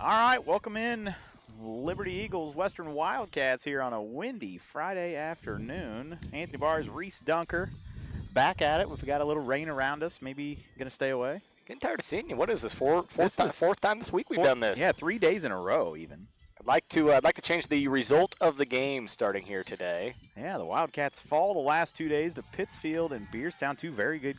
All right, welcome in Liberty Eagles, Western Wildcats here on a windy Friday afternoon. Anthony Bars, Reese Dunker, back at it. We've got a little rain around us. Maybe going to stay away. Getting tired of seeing you. What is this? Fourth time this week we've done this. Yeah, 3 days in a row even. I'd like to change the result of the game starting here today. Yeah, the Wildcats fall the last 2 days to Pittsfield and Beardstown, two very good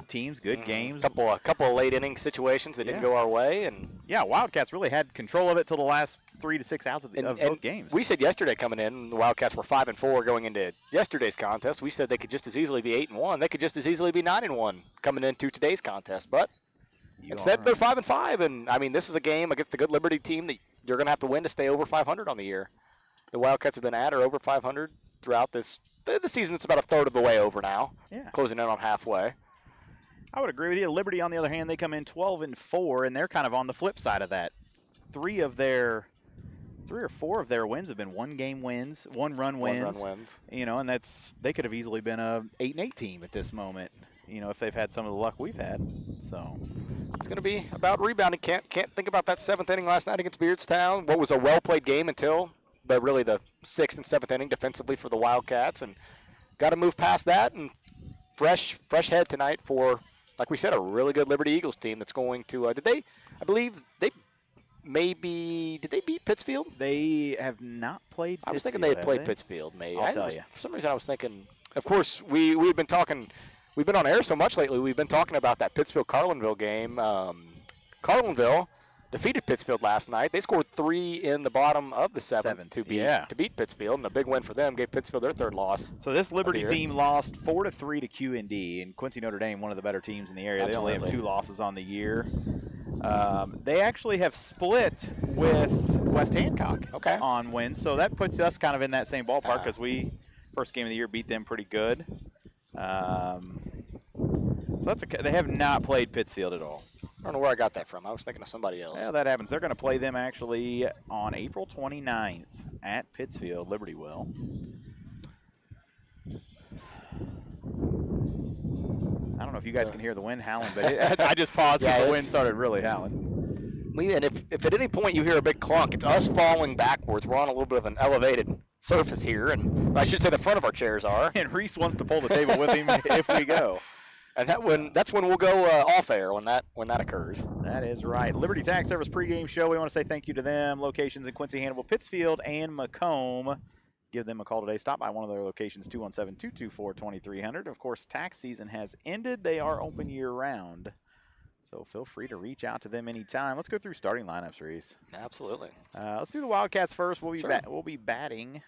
teams, good games. Couple of late inning situations that didn't go our way, and Wildcats really had control of it till the last 3 to 6 outs of both games. We said yesterday coming in, the Wildcats were 5-4 going into yesterday's contest. We said they could just as easily be 8-1. They could just as easily be 9-1 coming into today's contest, but instead they're 5-5. And I mean, this is a game against the good Liberty team that you're going to have to win to stay over 500 on the year. The Wildcats have been at or over 500 throughout the season. It's about a third of the way over now, closing in on halfway. I would agree with you. Liberty, on the other hand, they come in 12-4, and they're kind of on the flip side of that. 3 or 4 of their wins have been one-game wins, one-run wins. You know, and they could have easily been a 8-8 team at this moment. You know, if they've had some of the luck we've had. So it's going to be about rebounding. Can't think about that 7th inning last night against Beardstown. What was a well-played game until the 6th and 7th inning defensively for the Wildcats, and got to move past that and fresh head tonight for, like we said, a really good Liberty Eagles team that's going to. Did they beat Pittsfield? They have not played Pittsfield. I was thinking they had played Pittsfield. Maybe. I'll tell you. For some reason, I was thinking. Of course, we've been talking. We've been on air so much lately. We've been talking about that Pittsfield-Carlinville game. Carlinville defeated Pittsfield last night. They scored 3 in the bottom of the 7th to beat Pittsfield, and a big win for them. Gave Pittsfield their 3rd loss. So this Liberty team lost 4-3 to QND, and Quincy Notre Dame, one of the better teams in the area. Absolutely. They only have 2 losses on the year. They actually have split with West Hancock on wins, so that puts us kind of in that same ballpark because we, first game of the year, beat them pretty good. So they have not played Pittsfield at all. I don't know where I got that from. I was thinking of somebody else. Yeah, that happens. They're going to play them actually on April 29th at Pittsfield. Liberty will. I don't know if you guys can hear the wind howling, but I just paused because the wind started really howling. And if at any point you hear a big clunk, it's us falling backwards. We're on a little bit of an elevated surface here, and I should say the front of our chairs are. And Reese wants to pull the table with him if we go. And that's when we'll go off air when that occurs. That is right. Liberty Tax Service pregame show. We want to say thank you to them. Locations in Quincy, Hannibal, Pittsfield, and Macomb. Give them a call today. Stop by one of their locations, 217-224-2300. Of course, tax season has ended. They are open year-round. So feel free to reach out to them anytime. Let's go through starting lineups, Reese. Absolutely. Let's do the Wildcats first. We'll be batting.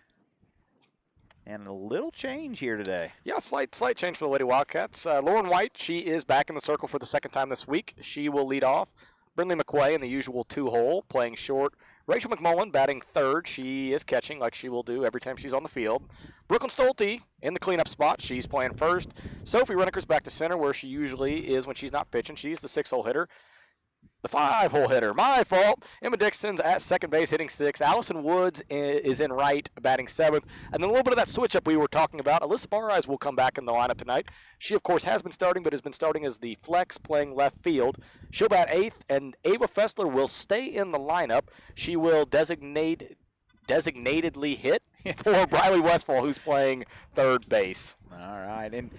And a little change here today. Yeah, slight change for the Lady Wildcats. Lauren White, she is back in the circle for the 2nd time this week. She will lead off. Brindley McQuay in the usual 2-hole, playing short. Rachel McMullen batting 3rd. She is catching like she will do every time she's on the field. Brooklyn Stolte in the cleanup spot. She's playing 1st. Sophie Reneker's back to center where she usually is when she's not pitching. She's the 6-hole hitter. The 5-hole hitter, my fault. Emma Dixon's at 2nd base, hitting 6th. Allison Woods is in right, batting 7th. And then a little bit of that switch-up we were talking about. Alyssa Barres will come back in the lineup tonight. She, of course, has been starting, but has been starting as the flex, playing left field. She'll bat 8th, and Ava Fessler will stay in the lineup. She will designatedly hit for Briley Westfall, who's playing 3rd base. All right, and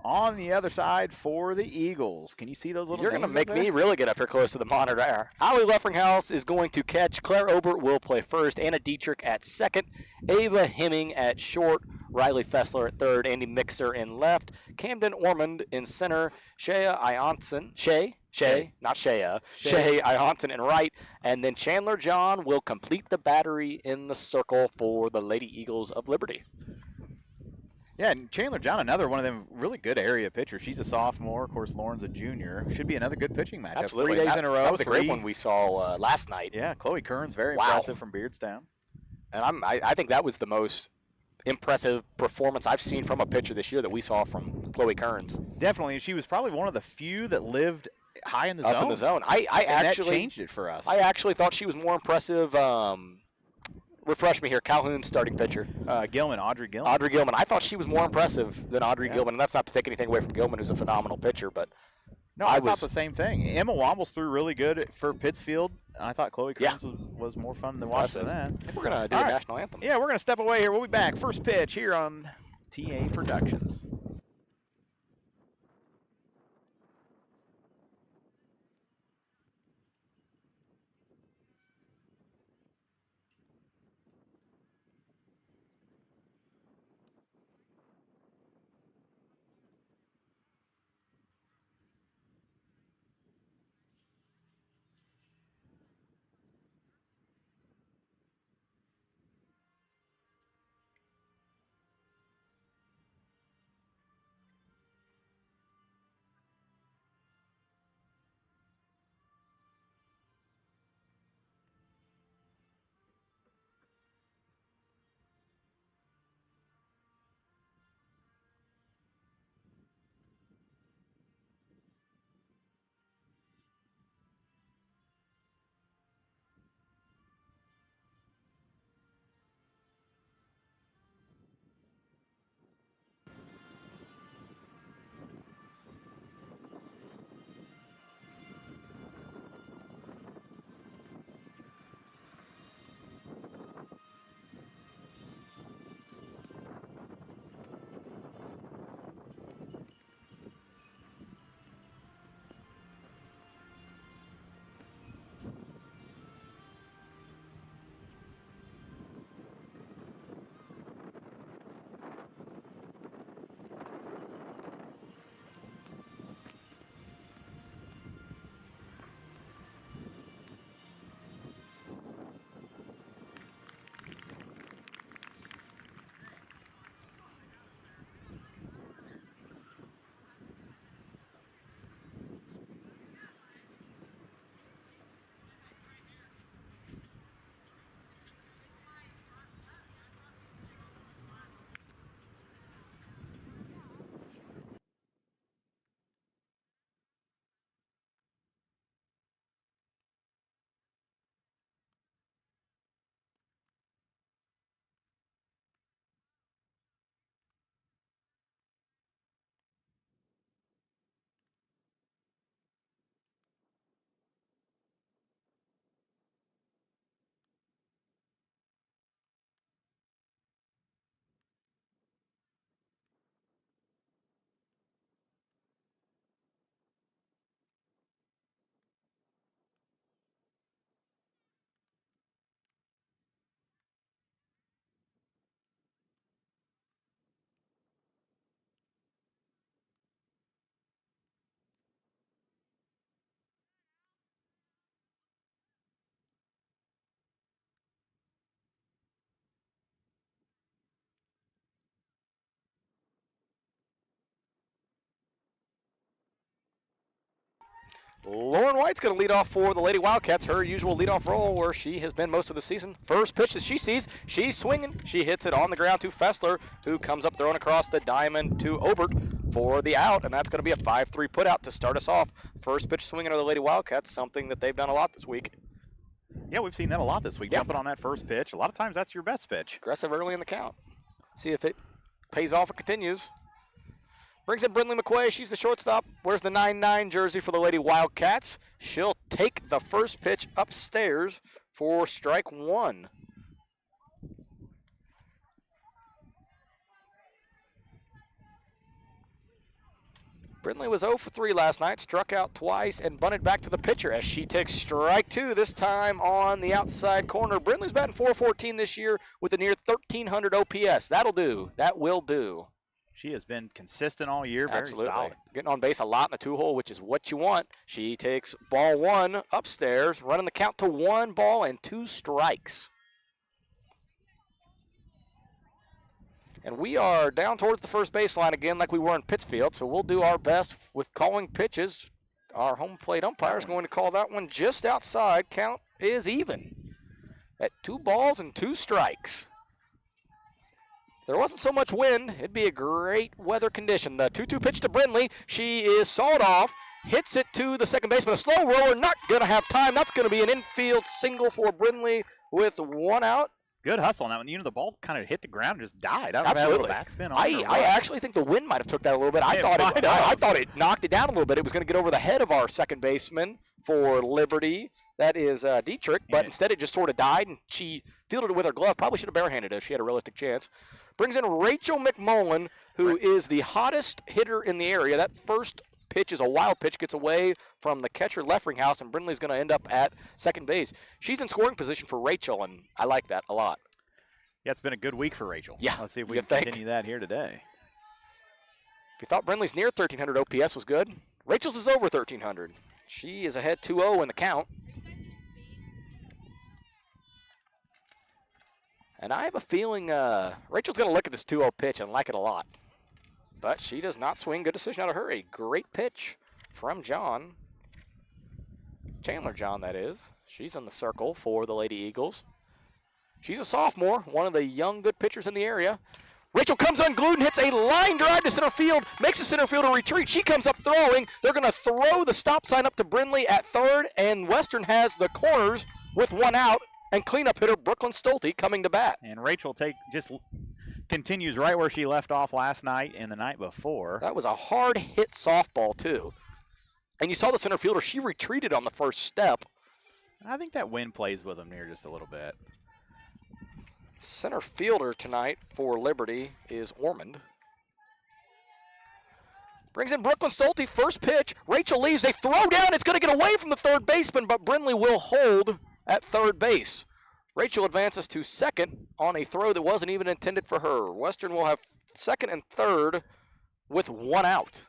on the other side for the Eagles. Can you see those little You're going to make me really get up here close to the monitor. Allie Leffringhaus is going to catch. Claire Obert will play 1st. Anna Dietrich at 2nd. Ava Hemming at short. Riley Fessler at 3rd. Andy Mixer in left. Camden Ormond in center. Shea Ianson in right. And then Chandler John will complete the battery in the circle for the Lady Eagles of Liberty. Yeah, and Chandler John, another one of them really good area pitchers. She's a sophomore. Of course, Lauren's a junior. Should be another good pitching matchup. Absolutely. 3 days in a row. That was a great one we saw last night. Yeah, Chloe Kearns, very impressive from Beardstown. And I think that was the most impressive performance I've seen from a pitcher this year that we saw from Chloe Kearns. Definitely, and she was probably one of the few that lived high in the zone. Up in the zone. I actually that changed it for us. I actually thought she was more impressive. Refresh me here. Calhoun's starting pitcher. Gilman, Audrey Gilman. Audrey Gilman. I thought she was more impressive than Audrey Gilman, and that's not to take anything away from Gilman, who's a phenomenal pitcher, but No, I thought the same thing. Emma Wombles threw really good for Pittsfield. I thought Chloe Kearns was more fun than watching that. I think we're going to do the national anthem. Yeah, we're going to step away here. We'll be back. First pitch here on TA Productions. Lauren White's going to lead off for the Lady Wildcats, her usual leadoff role where she has been most of the season. First pitch that she sees, she's swinging. She hits it on the ground to Fessler, who comes up throwing across the diamond to Obert for the out, and that's going to be a 5-3 putout to start us off. First pitch swinging of the Lady Wildcats, something that they've done a lot this week. Yeah, we've seen that a lot this week, jumping on that first pitch. A lot of times that's your best pitch. Aggressive early in the count. See if it pays off and continues. Brings in Brindley McQuay. She's the shortstop. Wears the 9-9 jersey for the Lady Wildcats. She'll take the first pitch upstairs for strike one. Brindley was 0 for 3 last night, struck out twice and bunted back to the pitcher as she takes strike two, this time on the outside corner. Brindley's batting .414 this year with a near 1,300 OPS. That'll do. That will do. She has been consistent all year, very solid. Getting on base a lot in the two-hole, which is what you want. She takes ball one upstairs, running the count to 1 ball and 2 strikes. And we are down towards the first baseline again like we were in Pittsfield, so we'll do our best with calling pitches. Our home plate umpire is going to call that one just outside. Count is even at 2 balls and 2 strikes. If there wasn't so much wind, it'd be a great weather condition. The 2-2 pitch to Brindley. She is sawed off, hits it to the second baseman. A slow roller, not going to have time. That's going to be an infield single for Brindley with 1 out. Good hustle on that one. The ball kind of hit the ground and just died. I don't know if it had a little backspin on it or I what. actually think the wind might have took that a little bit. I thought it knocked it down a little bit. It was going to get over the head of our second baseman for Liberty. That is Dietrich, but instead it just sort of died, and she fielded it with her glove. Probably should have barehanded it if she had a realistic chance. Brings in Rachel McMullen, who is the hottest hitter in the area. That first pitch is a wild pitch, gets away from the catcher Leffringhouse, and Brindley's going to end up at second base. She's in scoring position for Rachel, and I like that a lot. Yeah, it's been a good week for Rachel. Yeah, let's see if we can continue that here today. If you thought Brindley's near 1,300 OPS was good, Rachel's is over 1,300. She is ahead 2-0 in the count. And I have a feeling Rachel's going to look at this 2-0 pitch and like it a lot. But she does not swing. Good decision out of her. A great pitch from John. Chandler John, that is. She's in the circle for the Lady Eagles. She's a sophomore, one of the young good pitchers in the area. Rachel comes unglued and hits a line drive to center field, makes the center fielder retreat. She comes up throwing. They're going to throw the stop sign up to Brindley at third, and Western has the corners with one out, and cleanup hitter Brooklyn Stolte coming to bat. And Rachel just continues right where she left off last night and the night before. That was a hard hit softball, too. And you saw the center fielder. She retreated on the first step. I think that wind plays with them near just a little bit. Center fielder tonight for Liberty is Ormond. Brings in Brooklyn Stolte, first pitch. Rachel leaves. They throw down. It's going to get away from the third baseman, but Brindley will hold at third base. Rachel advances to second on a throw that wasn't even intended for her. Western will have second and third with one out.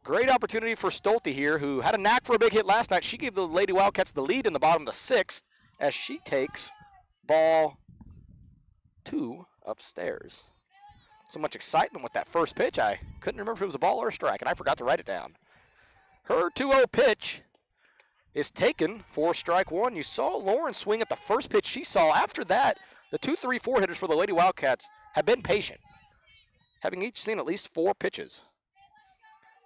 Great opportunity for Stolte here, who had a knack for a big hit last night. She gave the Lady Wildcats the lead in the bottom of the sixth as she takes ball 2 upstairs. So much excitement with that first pitch. I couldn't remember if it was a ball or a strike, and I forgot to write it down. Her 2-0 pitch is taken for strike one. You saw Lauren swing at the first pitch she saw. After that, the 2, 3, 4 hitters for the Lady Wildcats have been patient, having each seen at least 4 pitches.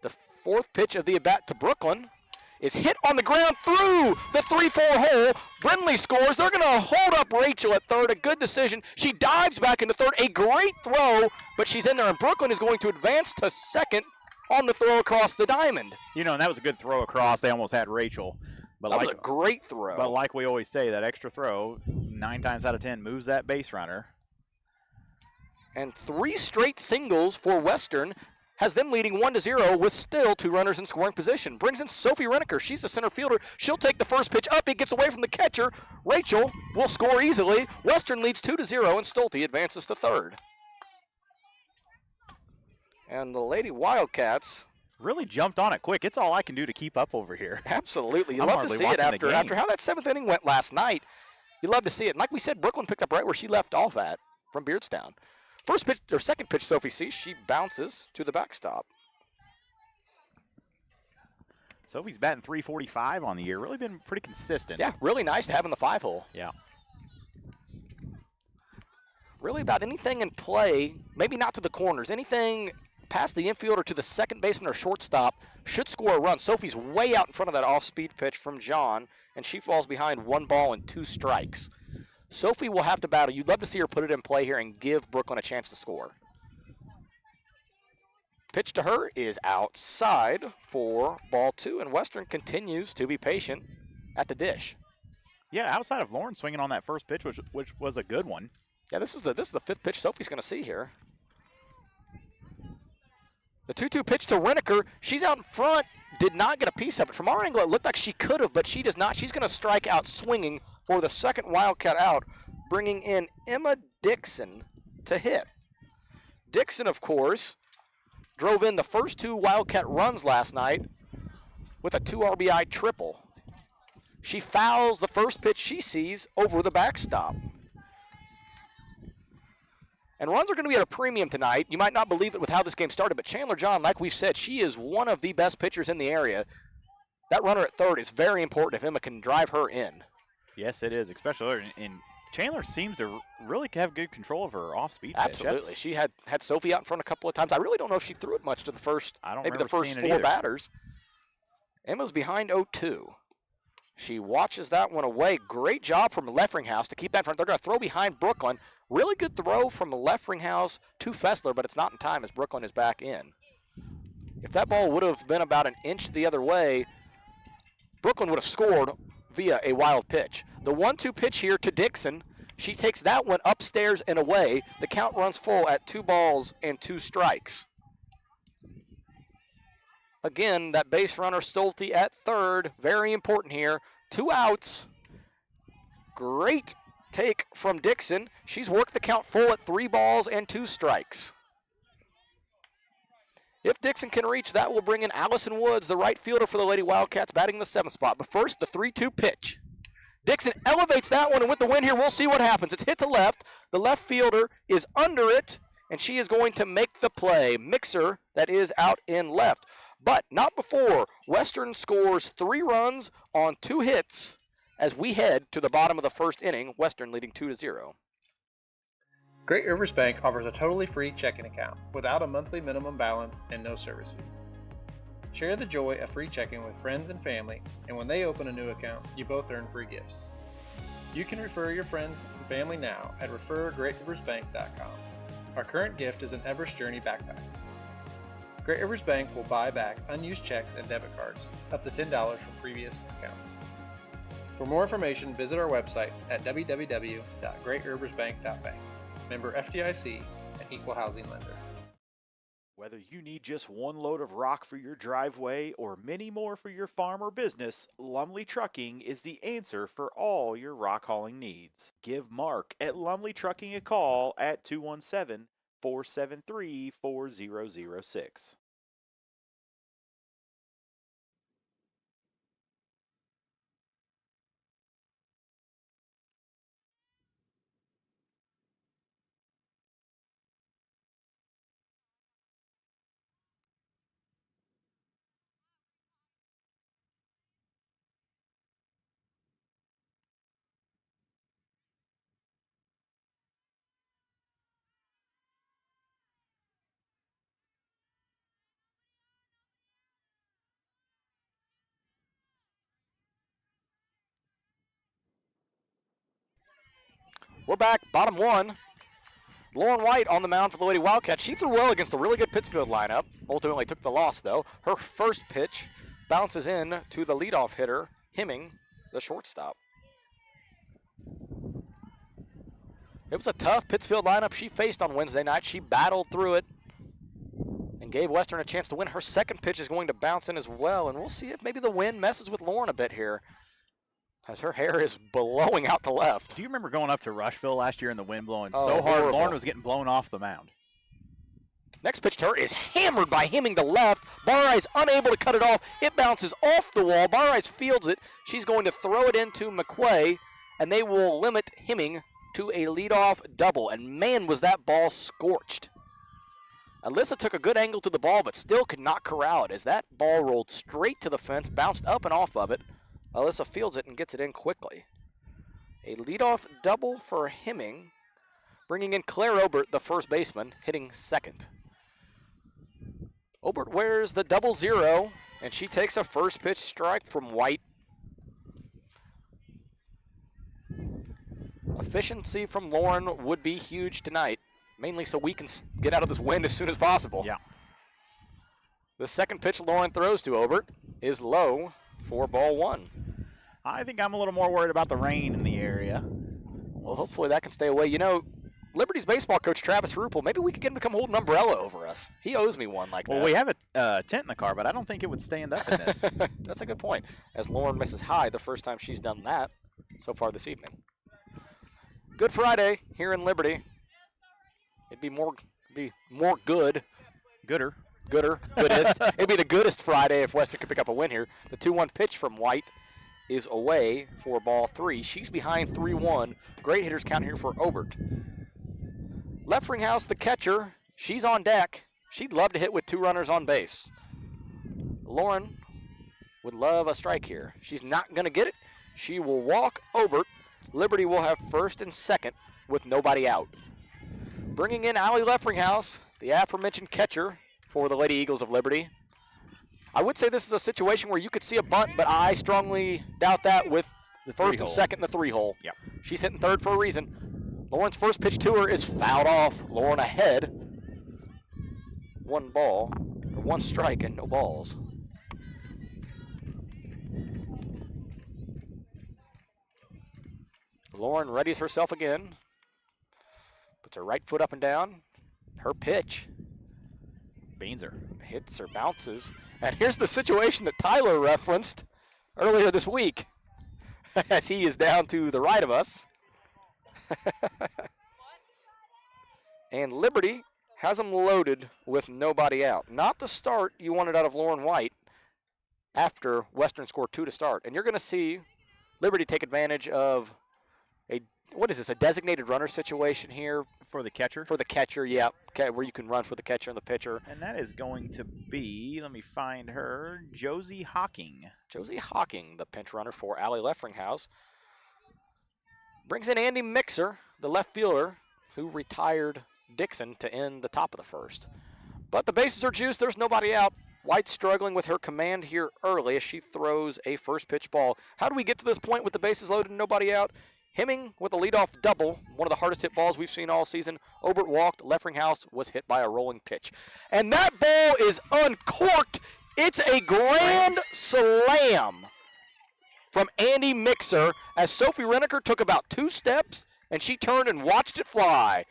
The fourth pitch of the at-bat to Brooklyn is hit on the ground through the 3-4 hole. Brindley scores. They're going to hold up Rachel at third. A good decision. She dives back into third. A great throw, but she's in there, and Brooklyn is going to advance to second on the throw across the diamond. And that was a good throw across. They almost had Rachel. But that was a great throw. But like we always say, that extra throw, 9 times out of 10, moves that base runner. And 3 straight singles for Western has them leading 1-0 with still 2 runners in scoring position. Brings in Sophie Reneker. She's the center fielder. She'll take the first pitch up. It gets away from the catcher. Rachel will score easily. Western leads 2-0, and Stolte advances to third. And the Lady Wildcats really jumped on it quick. It's all I can do to keep up over here. Absolutely. You love to see it after how that 7th inning went last night. You love to see it. And like we said, Brooklyn picked up right where she left off at from Beardstown. First pitch, or second pitch, Sophie sees. She bounces to the backstop. Sophie's batting .345 on the year. Really been pretty consistent. Yeah, really nice to have in the 5-hole. Yeah. Really about anything in play, maybe not to the corners, anything past the infield or to the second baseman or shortstop should score a run. Sophie's way out in front of that off-speed pitch from John, and she falls behind 1 ball and 2 strikes. Sophie will have to battle. You'd love to see her put it in play here and give Brooklyn a chance to score. Pitch to her is outside for ball 2, and Western continues to be patient at the dish. Yeah, outside of Lauren swinging on that first pitch, which was a good one. Yeah, this is the 5th pitch Sophie's going to see here. The 2-2 pitch to Reneker. She's out in front, did not get a piece of it. From our angle, it looked like she could have, but she does not. She's going to strike out swinging for the second Wildcat out, bringing in Emma Dixon to hit. Dixon, of course, drove in the first 2 Wildcat runs last night with a 2 RBI triple. She fouls the first pitch she sees over the backstop. And runs are going to be at a premium tonight. You might not believe it with how this game started, but Chandler John, like we've said, she is one of the best pitchers in the area. That runner at third is very important if Emma can drive her in. Yes, it is, especially in Chandler seems to really have good control of her off-speed pitch. Absolutely. She had Sophie out in front a couple of times. I really don't know if she threw it much to the first, maybe the first 4 batters. Emma's behind 0-2. She watches that one away. Great job from Leffringhouse to keep that in front. They're going to throw behind Brooklyn. Really good throw from Leffringhouse to Fessler, but it's not in time as Brooklyn is back in. If that ball would have been about an inch the other way, Brooklyn would have scored via a wild pitch. The 1-2 pitch here to Dixon. She takes that one upstairs and away. The count runs full at 2 balls and 2 strikes. Again, that base runner Stolte at third. Very important here. 2 outs. Great take from Dixon. She's worked the count full at 3 balls and 2 strikes. If Dixon can reach, that will bring in Allison Woods, the right fielder for the Lady Wildcats, batting the 7th spot. But first, the 3-2 pitch. Dixon elevates that one, and with the wind here, we'll see what happens. It's hit to left. The left fielder is under it, and she is going to make the play. Mixer, that is out in left. But not before Western scores 3 runs on 2 hits as we head to the bottom of the first inning, Western leading 2-0. Great Rivers Bank offers a totally free checking account without a monthly minimum balance and no service fees. Share the joy of free checking with friends and family, and when they open a new account, you both earn free gifts. You can refer your friends and family now at refergreatriversbank.com. Our current gift is an Everest Journey backpack. Great Rivers Bank will buy back unused checks and debit cards, up to $10 from previous accounts. For more information, visit our website at www.greatriversbank.bank. Member FDIC, an equal housing lender. Whether you need just 1 load of rock for your driveway or many more for your farm or business, Lumley Trucking is the answer for all your rock hauling needs. Give Mark at Lumley Trucking a call at 217-473-4006. We're back, bottom 1. Lauren White on the mound for the Lady Wildcats. She threw well against a really good Pittsfield lineup. Ultimately took the loss, though. Her first pitch bounces in to the leadoff hitter, Hemming, the shortstop. It was a tough Pittsfield lineup she faced on Wednesday night. She battled through it and gave Western a chance to win. Her second pitch is going to bounce in as well, and we'll see if maybe the wind messes with Lauren a bit here, as her hair is blowing out to left. Do you remember going up to Rushville last year and the wind blowing Oh, so hard horrible. Lauren was getting blown off the mound? Next pitch to her is hammered by Hemming to left. Barrise unable to cut it off. It bounces off the wall. Barrise fields it. She's going to throw it into McQuay, and they will limit Hemming to a leadoff double. And man, was that ball scorched. Alyssa took a good angle to the ball, but still could not corral it as that ball rolled straight to the fence, bounced up and off of it. Alyssa fields it and gets it in quickly. A leadoff double for Hemming, bringing in Claire Obert, the first baseman, hitting second. Obert wears the 0-0, and she takes a first pitch strike from White. Efficiency from Lauren would be huge tonight, mainly so we can get out of this wind as soon as possible. Yeah. The second pitch Lauren throws to Obert is low for ball 1. I think I'm a little more worried about the rain in the area. Well, hopefully that can stay away. You know, Liberty's baseball coach, Travis Ruppel, maybe we could get him to come hold an umbrella over us. He owes me one like that. Well, we have a tent in the car, but I don't think it would stand up in this. That's a good point. As Lauren misses high the first time she's done that so far this evening. Good Friday here in Liberty. It'd be more good. Gooder. Goodest. It'd be the goodest Friday if Western could pick up a win here. The 2-1 pitch from White is away for ball 3. She's behind 3-1. Great hitters count here for Obert. Leffringhouse, the catcher, she's on deck. She'd love to hit with 2 runners on base. Lauren would love a strike here. She's not going to get it. She will walk Obert. Liberty will have first and second with nobody out. Bringing in Allie Leffringhouse, the aforementioned catcher for the Lady Eagles of Liberty. I would say this is a situation where you could see a bunt, but I strongly doubt that with The first and three-hole. second in the 3-hole. Yep. She's hitting third for a reason. Lauren's first pitch to her is fouled off. Lauren ahead. 1 ball, or 1 strike and no balls. Lauren readies herself again. Puts her right foot up and down. Her pitch Beans her. hits or bounces. And here's the situation that Tyler referenced earlier this week, as he is down to the right of us. And Liberty has them loaded with nobody out. Not the start you wanted out of Lauren White after Western scored 2 to start. And you're going to see Liberty take advantage of a designated runner situation here For the catcher. for the catcher, yeah, where you can run for the catcher and the pitcher. And that is going to be, let me find her, Josie Hawking. Josie Hawking, the pinch runner for Allie Leffringhouse. Brings in Andy Mixer, the left fielder, who retired Dixon to end the top of the first. But the bases are juiced. There's nobody out. White struggling with her command here early as she throws a first pitch ball. How do we get to this point with the bases loaded and nobody out? Hemming with a leadoff double, one of the hardest hit balls we've seen all season. Obert walked. Leffringhouse was hit by a rolling pitch. And that ball is uncorked. It's a grand slam from Andy Mixer as Sophie Reneker took about 2 steps and she turned and watched it fly.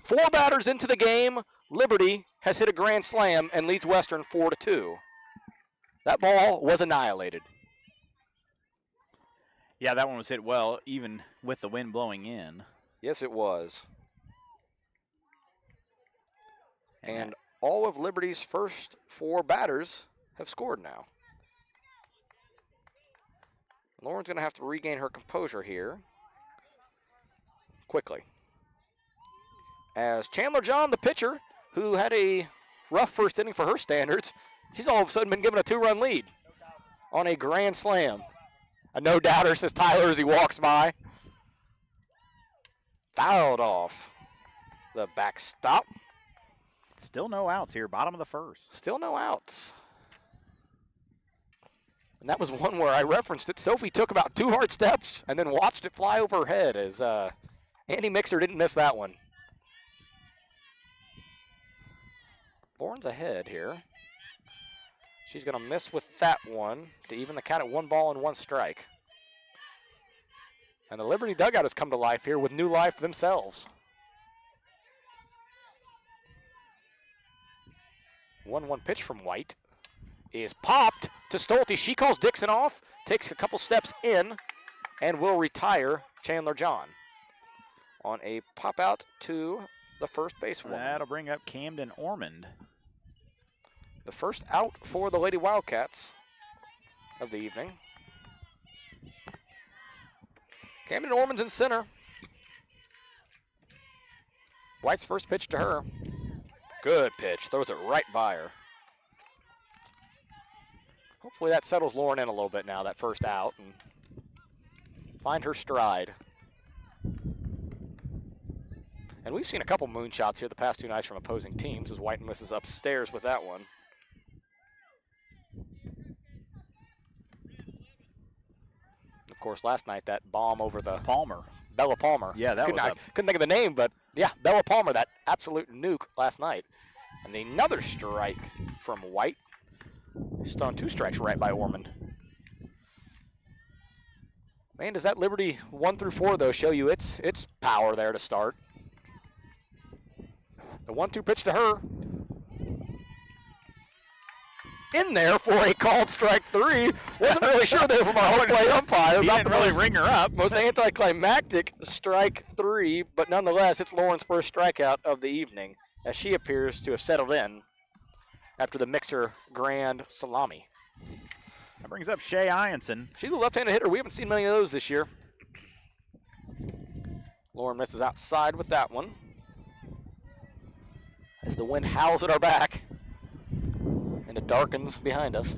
4 batters into the game, Liberty has hit a grand slam and leads Western 4-2. That ball was annihilated. Yeah, that one was hit well, even with the wind blowing in. Yes, it was. And all of Liberty's first 4 batters have scored now. Lauren's going to have to regain her composure here quickly. As Chandler John, the pitcher, who had a rough first inning for her standards, he's all of a sudden been given a 2-run lead on a grand slam. A no-doubter, says Tyler as he walks by. Fouled off the backstop. Still no outs here, bottom of the first. Still no outs. And that was one where I referenced it. Sophie took about 2 hard steps and then watched it fly over her head as Andy Mixer didn't miss that one. Lauren's ahead here. She's going to miss with that one to even the count at 1 ball and 1 strike. And the Liberty dugout has come to life here with new life themselves. 1-1 pitch from White is popped to Stolte. She calls Dixon off, takes a couple steps in, and will retire Chandler John on a pop out to the first base woman. That'll bring up Camden Ormond. The first out for the Lady Wildcats of the evening. Camden Ormond's in center. White's first pitch to her. Good pitch. Throws it right by her. Hopefully that settles Lauren in a little bit now, that first out, and find her stride. And we've seen a couple moonshots here the past 2 nights from opposing teams as White misses upstairs with that one. Of course, last night that bomb over the Palmer. Bella Palmer. Yeah, that was couldn't think of the name, but yeah, Bella Palmer, that absolute nuke last night. And another strike from White. He's thrown 2 strikes right by Ormond. Man, does that Liberty 1 through 4 though show you its power there to start? The 1-2 pitch to her. In there for a called strike 3. Wasn't really sure there from our home plate umpire. He Not didn't the really most- ring her up. Most anticlimactic strike 3, but nonetheless, it's Lauren's first strikeout of the evening as she appears to have settled in after the Mixer grand salami. That brings up Shay Ianson. She's a left-handed hitter. We haven't seen many of those this year. Lauren misses outside with that one as the wind howls at our back and it darkens behind us.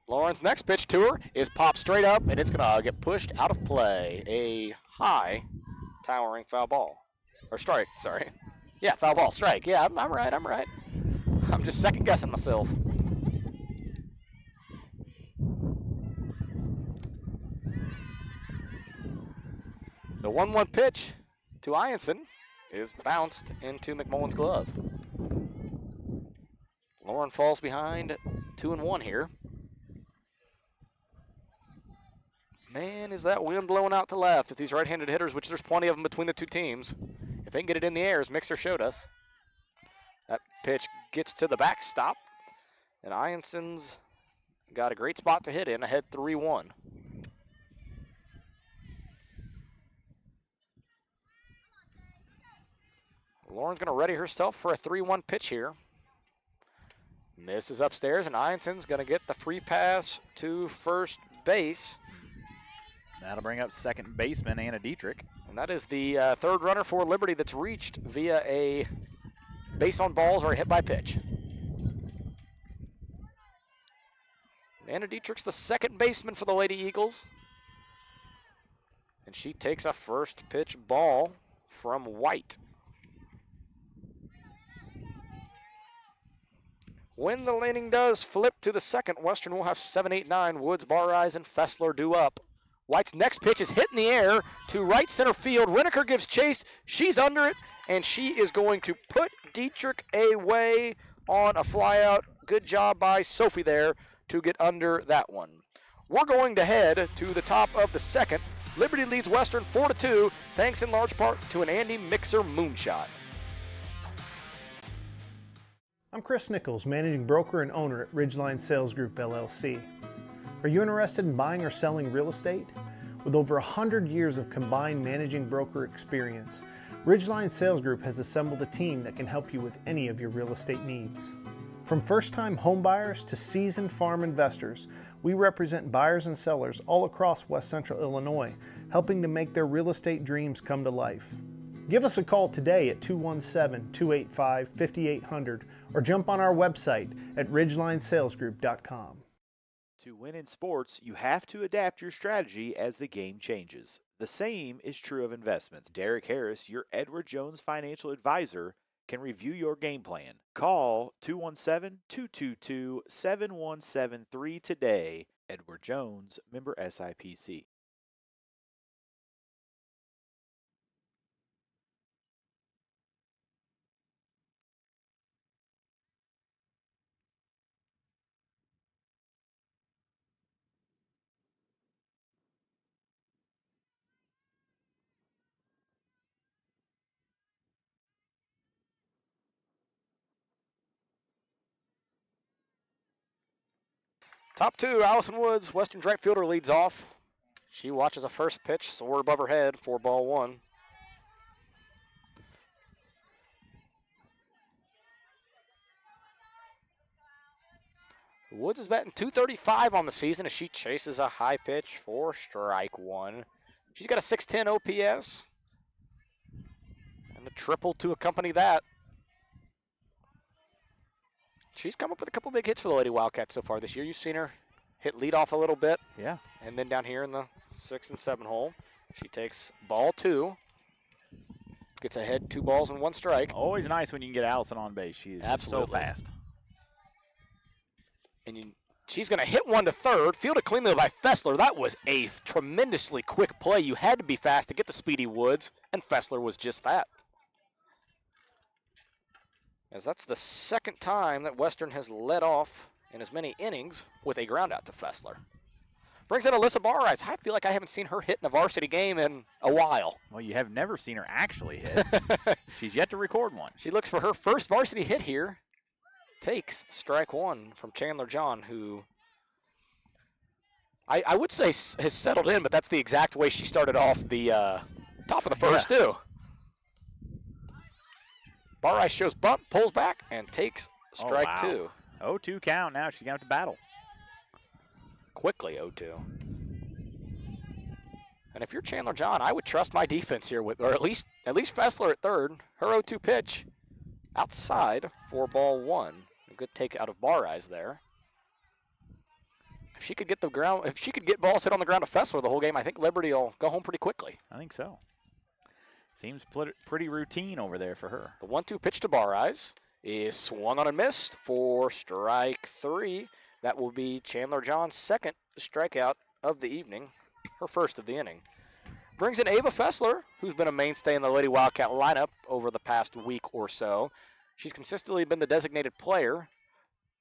Lauren's next pitch to her is popped straight up, and it's going to get pushed out of play. A high, towering foul ball. Or strike, sorry. Yeah, foul ball, strike. Yeah, I'm right. I'm just second guessing myself. The 1-1 pitch to Ianson is bounced into McMullen's glove. Lauren falls behind 2-1 here. Man, is that wind blowing out to left at these right-handed hitters, which there's plenty of them between the two teams. If they can get it in the air, as Mixer showed us. That pitch gets to the backstop, and Ianson's got a great spot to hit in, ahead 3-1. Lauren's going to ready herself for a 3-1 pitch here. Misses upstairs, and Ianson's going to get the free pass to first base. That'll bring up second baseman Anna Dietrich. And that is the third runner for Liberty that's reached via a base on balls or a hit by pitch. Anna Dietrich's the second baseman for the Lady Eagles. And she takes a first pitch ball from White. When the inning does flip to the second, Western will have 7, 8, 9. Woods, Barrise, and Fessler due up. White's next pitch is hit in the air to right center field. Reneker gives chase. She's under it, and she is going to put Dietrich away on a flyout. Good job by Sophie there to get under that one. We're going to head to the top of the second. Liberty leads Western 4-2, thanks in large part to an Andy Mixer moonshot. I'm Chris Nichols, Managing Broker and Owner at Ridgeline Sales Group, LLC. Are you interested in buying or selling real estate? With over 100 years of combined managing broker experience, Ridgeline Sales Group has assembled a team that can help you with any of your real estate needs. From first-time homebuyers to seasoned farm investors, we represent buyers and sellers all across West Central Illinois, helping to make their real estate dreams come to life. Give us a call today at 217-285-5800 or jump on our website at ridgelinesalesgroup.com. To win in sports, you have to adapt your strategy as the game changes. The same is true of investments. Derek Harris, your Edward Jones financial advisor, can review your game plan. Call 217-222-7173 today. Edward Jones, member SIPC. Top two, Allison Woods, Western's right fielder, leads off. She watches a first pitch soar above her head for ball one. Woods is batting .235 on the season as she chases a high pitch for strike one. She's got a .610 OPS and a triple to accompany that. She's come up with a couple big hits for the Lady Wildcats so far this year. You've seen her hit leadoff a little bit. Yeah. And then down here in the 6 and 7 hole, she takes ball two. Gets ahead 2 balls and 1 strike. Always nice when you can get Allison on base. She is just so fast. And she's going to hit one to third. Fielded cleanly by Fessler. That was a tremendously quick play. You had to be fast to get the speedy Woods, and Fessler was just that. As that's the second time that Western has led off in as many innings with a ground out to Fessler. Brings in Alyssa Barrise. I feel like I haven't seen her hit in a varsity game in a while. Well, you have never seen her actually hit. She's yet to record one. She looks for her first varsity hit here. Takes strike one from Chandler John, who I would say has settled in, but that's the exact way she started off the top of the first, too. Barrise shows bunt, pulls back, and takes strike two. 0-2 count now. She's going to have to battle. Quickly 0-2. And if you're Chandler John, I would trust my defense here, with, or at least Fessler at third. Her 0-2 pitch outside for ball one. A good take out of Barrise there. If she could get balls hit on the ground to Fessler the whole game, I think Liberty will go home pretty quickly. I think so. Seems pretty routine over there for her. The 1-2 pitch to Barrise is swung on and missed for strike 3. That will be Chandler John's second strikeout of the evening, her first of the inning. Brings in Ava Fessler, who's been a mainstay in the Lady Wildcat lineup over the past week or so. She's consistently been the designated player.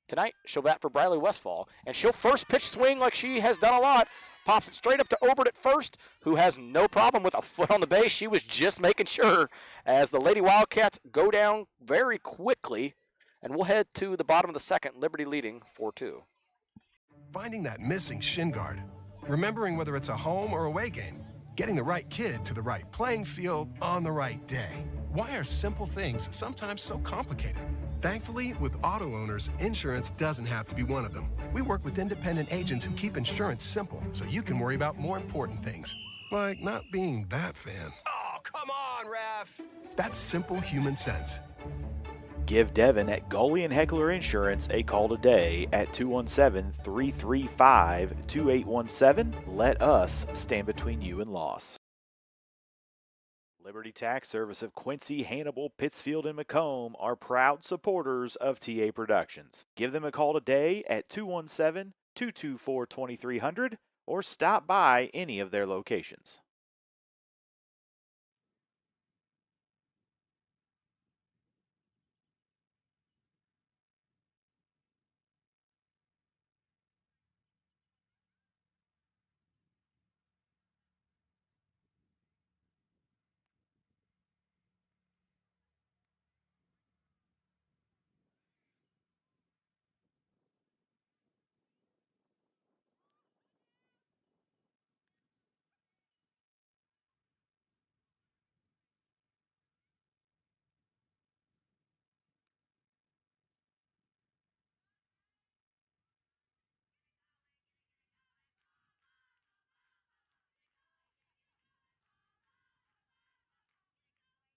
Tonight, she'll bat for Briley Westfall, and she'll first pitch swing like she has done a lot. Pops it straight up to Obert at first, who has no problem with a foot on the base. She was just making sure as the Lady Wildcats go down very quickly, and we'll head to the bottom of the second, Liberty leading 4-2. Finding that missing shin guard, remembering whether it's a home or away game, getting the right kid to the right playing field on the right day. Why are simple things sometimes so complicated? Thankfully, with auto owners, insurance doesn't have to be one of them. We work with independent agents who keep insurance simple so you can worry about more important things, like not being that fan. Oh, come on, ref! That's simple human sense. Give Devin at Gully and Heckler Insurance a call today at 217-335-2817. Let us stand between you and loss. Liberty Tax Service of Quincy, Hannibal, Pittsfield, and Macomb are proud supporters of TA Productions. Give them a call today at 217-224-2300 or stop by any of their locations.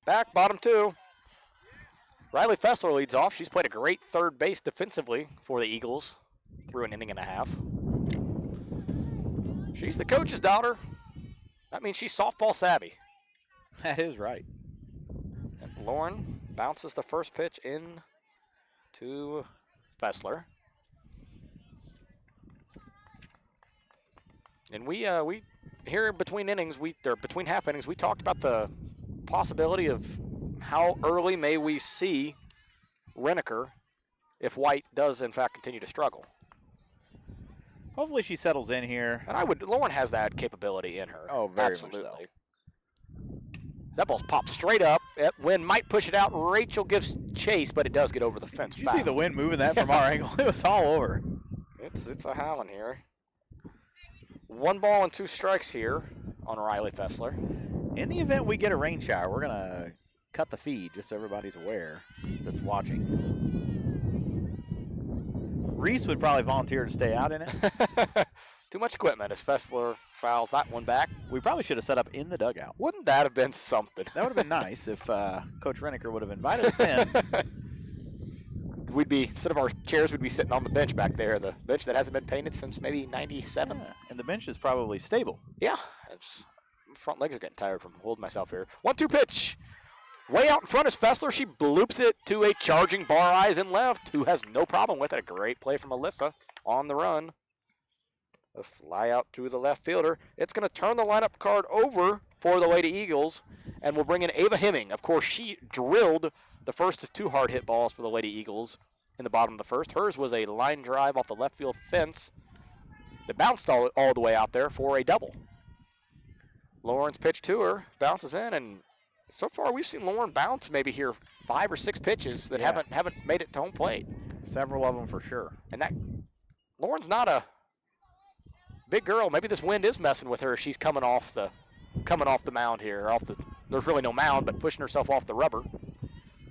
Back, bottom 2. Riley Fessler leads off. She's played a great third base defensively for the Eagles through an inning and a half. She's the coach's daughter. That means she's softball savvy. That is right. And Lauren bounces the first pitch in to Fessler. And we here between innings, between half innings, we talked about the possibility of how early may we see Reneker if White does in fact continue to struggle. Hopefully she settles in here. And Lauren has that capability in her. Oh, very Absolutely. much so. That ball's popped straight up. Wind might push it out. Rachel gives chase, but it does get over the fence. Did you see the wind moving that from our angle? It was all over. It's a howling here. 1 ball and 2 strikes here on Riley Fessler. In the event we get a rain shower, we're going to cut the feed just so everybody's aware that's watching. Reese would probably volunteer to stay out in it. Too much equipment as Fessler fouls that one back. We probably should have set up in the dugout. Wouldn't that have been something? That would have been nice if Coach Reneker would have invited us in. We'd be, instead of our chairs, we'd be sitting on the bench back there, the bench that hasn't been painted since maybe 97. Yeah, and the bench is probably stable. Yeah, front legs are getting tired from holding myself here. 1-2 pitch. Way out in front is Fessler. She bloops it to a charging Bar Eyes in left, who has no problem with it. A great play from Alyssa on the run. A fly out to the left fielder. It's going to turn the lineup card over for the Lady Eagles, and we'll bring in Ava Hemming. Of course, she drilled the first of 2 hard hit balls for the Lady Eagles in the bottom of the first. Hers was a line drive off the left field fence that bounced all the way out there for a double. Lauren's pitch to her, bounces in, and so far we've seen Lauren bounce maybe here 5 or 6 pitches that haven't made it to home plate. Several of them for sure. And that Lauren's not a big girl. Maybe this wind is messing with her. She's coming off the mound here. There's really no mound, but pushing herself off the rubber.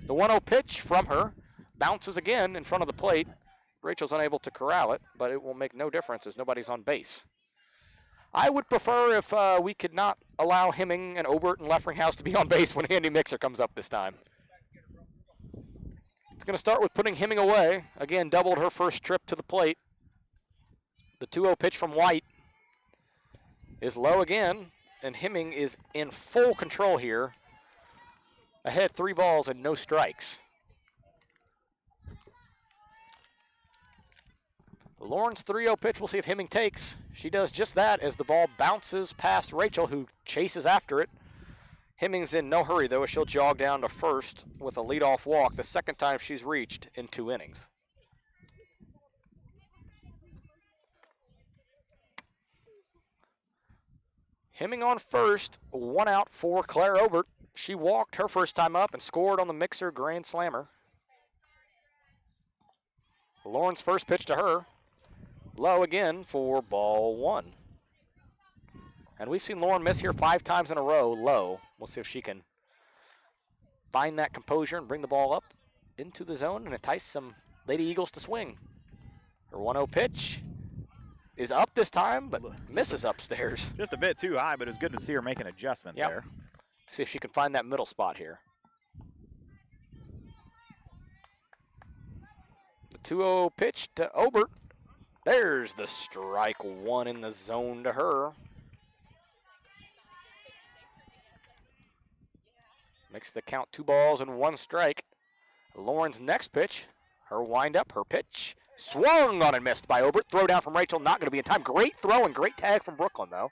The 1-0 pitch from her bounces again in front of the plate. Rachel's unable to corral it, but it will make no difference as nobody's on base. I would prefer if we could not allow Hemming and Obert and Leffringhouse to be on base when Andy Mixer comes up this time. It's going to start with putting Hemming away. Again, doubled her first trip to the plate. The 2-0 pitch from White is low again, and Hemming is in full control here. Ahead 3 balls and no strikes. Lauren's 3-0 pitch. We'll see if Hemming takes. She does just that as the ball bounces past Rachel, who chases after it. Hemming's in no hurry, though, as she'll jog down to first with a leadoff walk, the second time she's reached in 2 innings. Hemming on first, 1 out for Claire Obert. She walked her first time up and scored on the Mixer Grand Slammer. Lauren's first pitch to her. Low again for ball 1. And we've seen Lauren miss here 5 times in a row, low. We'll see if she can find that composure and bring the ball up into the zone and entice some Lady Eagles to swing. Her 1-0 pitch is up this time, but misses upstairs. Just a bit too high, but it's good to see her make an adjustment there. See if she can find that middle spot here. The 2-0 pitch to Obert. There's the strike 1 in the zone to her. Makes the count 2 balls and 1 strike. Lauren's next pitch, her windup, her pitch. Swung on and missed by Obert. Throw down from Rachel, not going to be in time. Great throw and great tag from Brooklyn, though.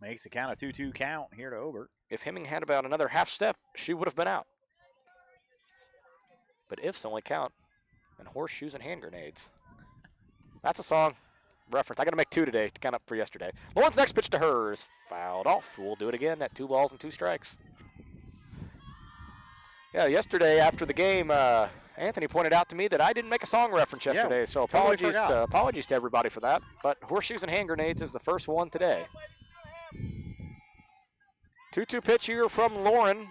Makes the count a 2-2 count here to Obert. If Hemming had about another half step, she would have been out. But ifs only count in horseshoes and hand grenades. That's a song reference. I got to make 2 today to count up for yesterday. Lauren's next pitch to her is fouled off. We'll do it again at 2 balls and 2 strikes. Yeah, yesterday after the game, Anthony pointed out to me that I didn't make a song reference yesterday, so apologies to everybody for that. But horseshoes and hand grenades is the first one today. 2-2 pitch here from Lauren.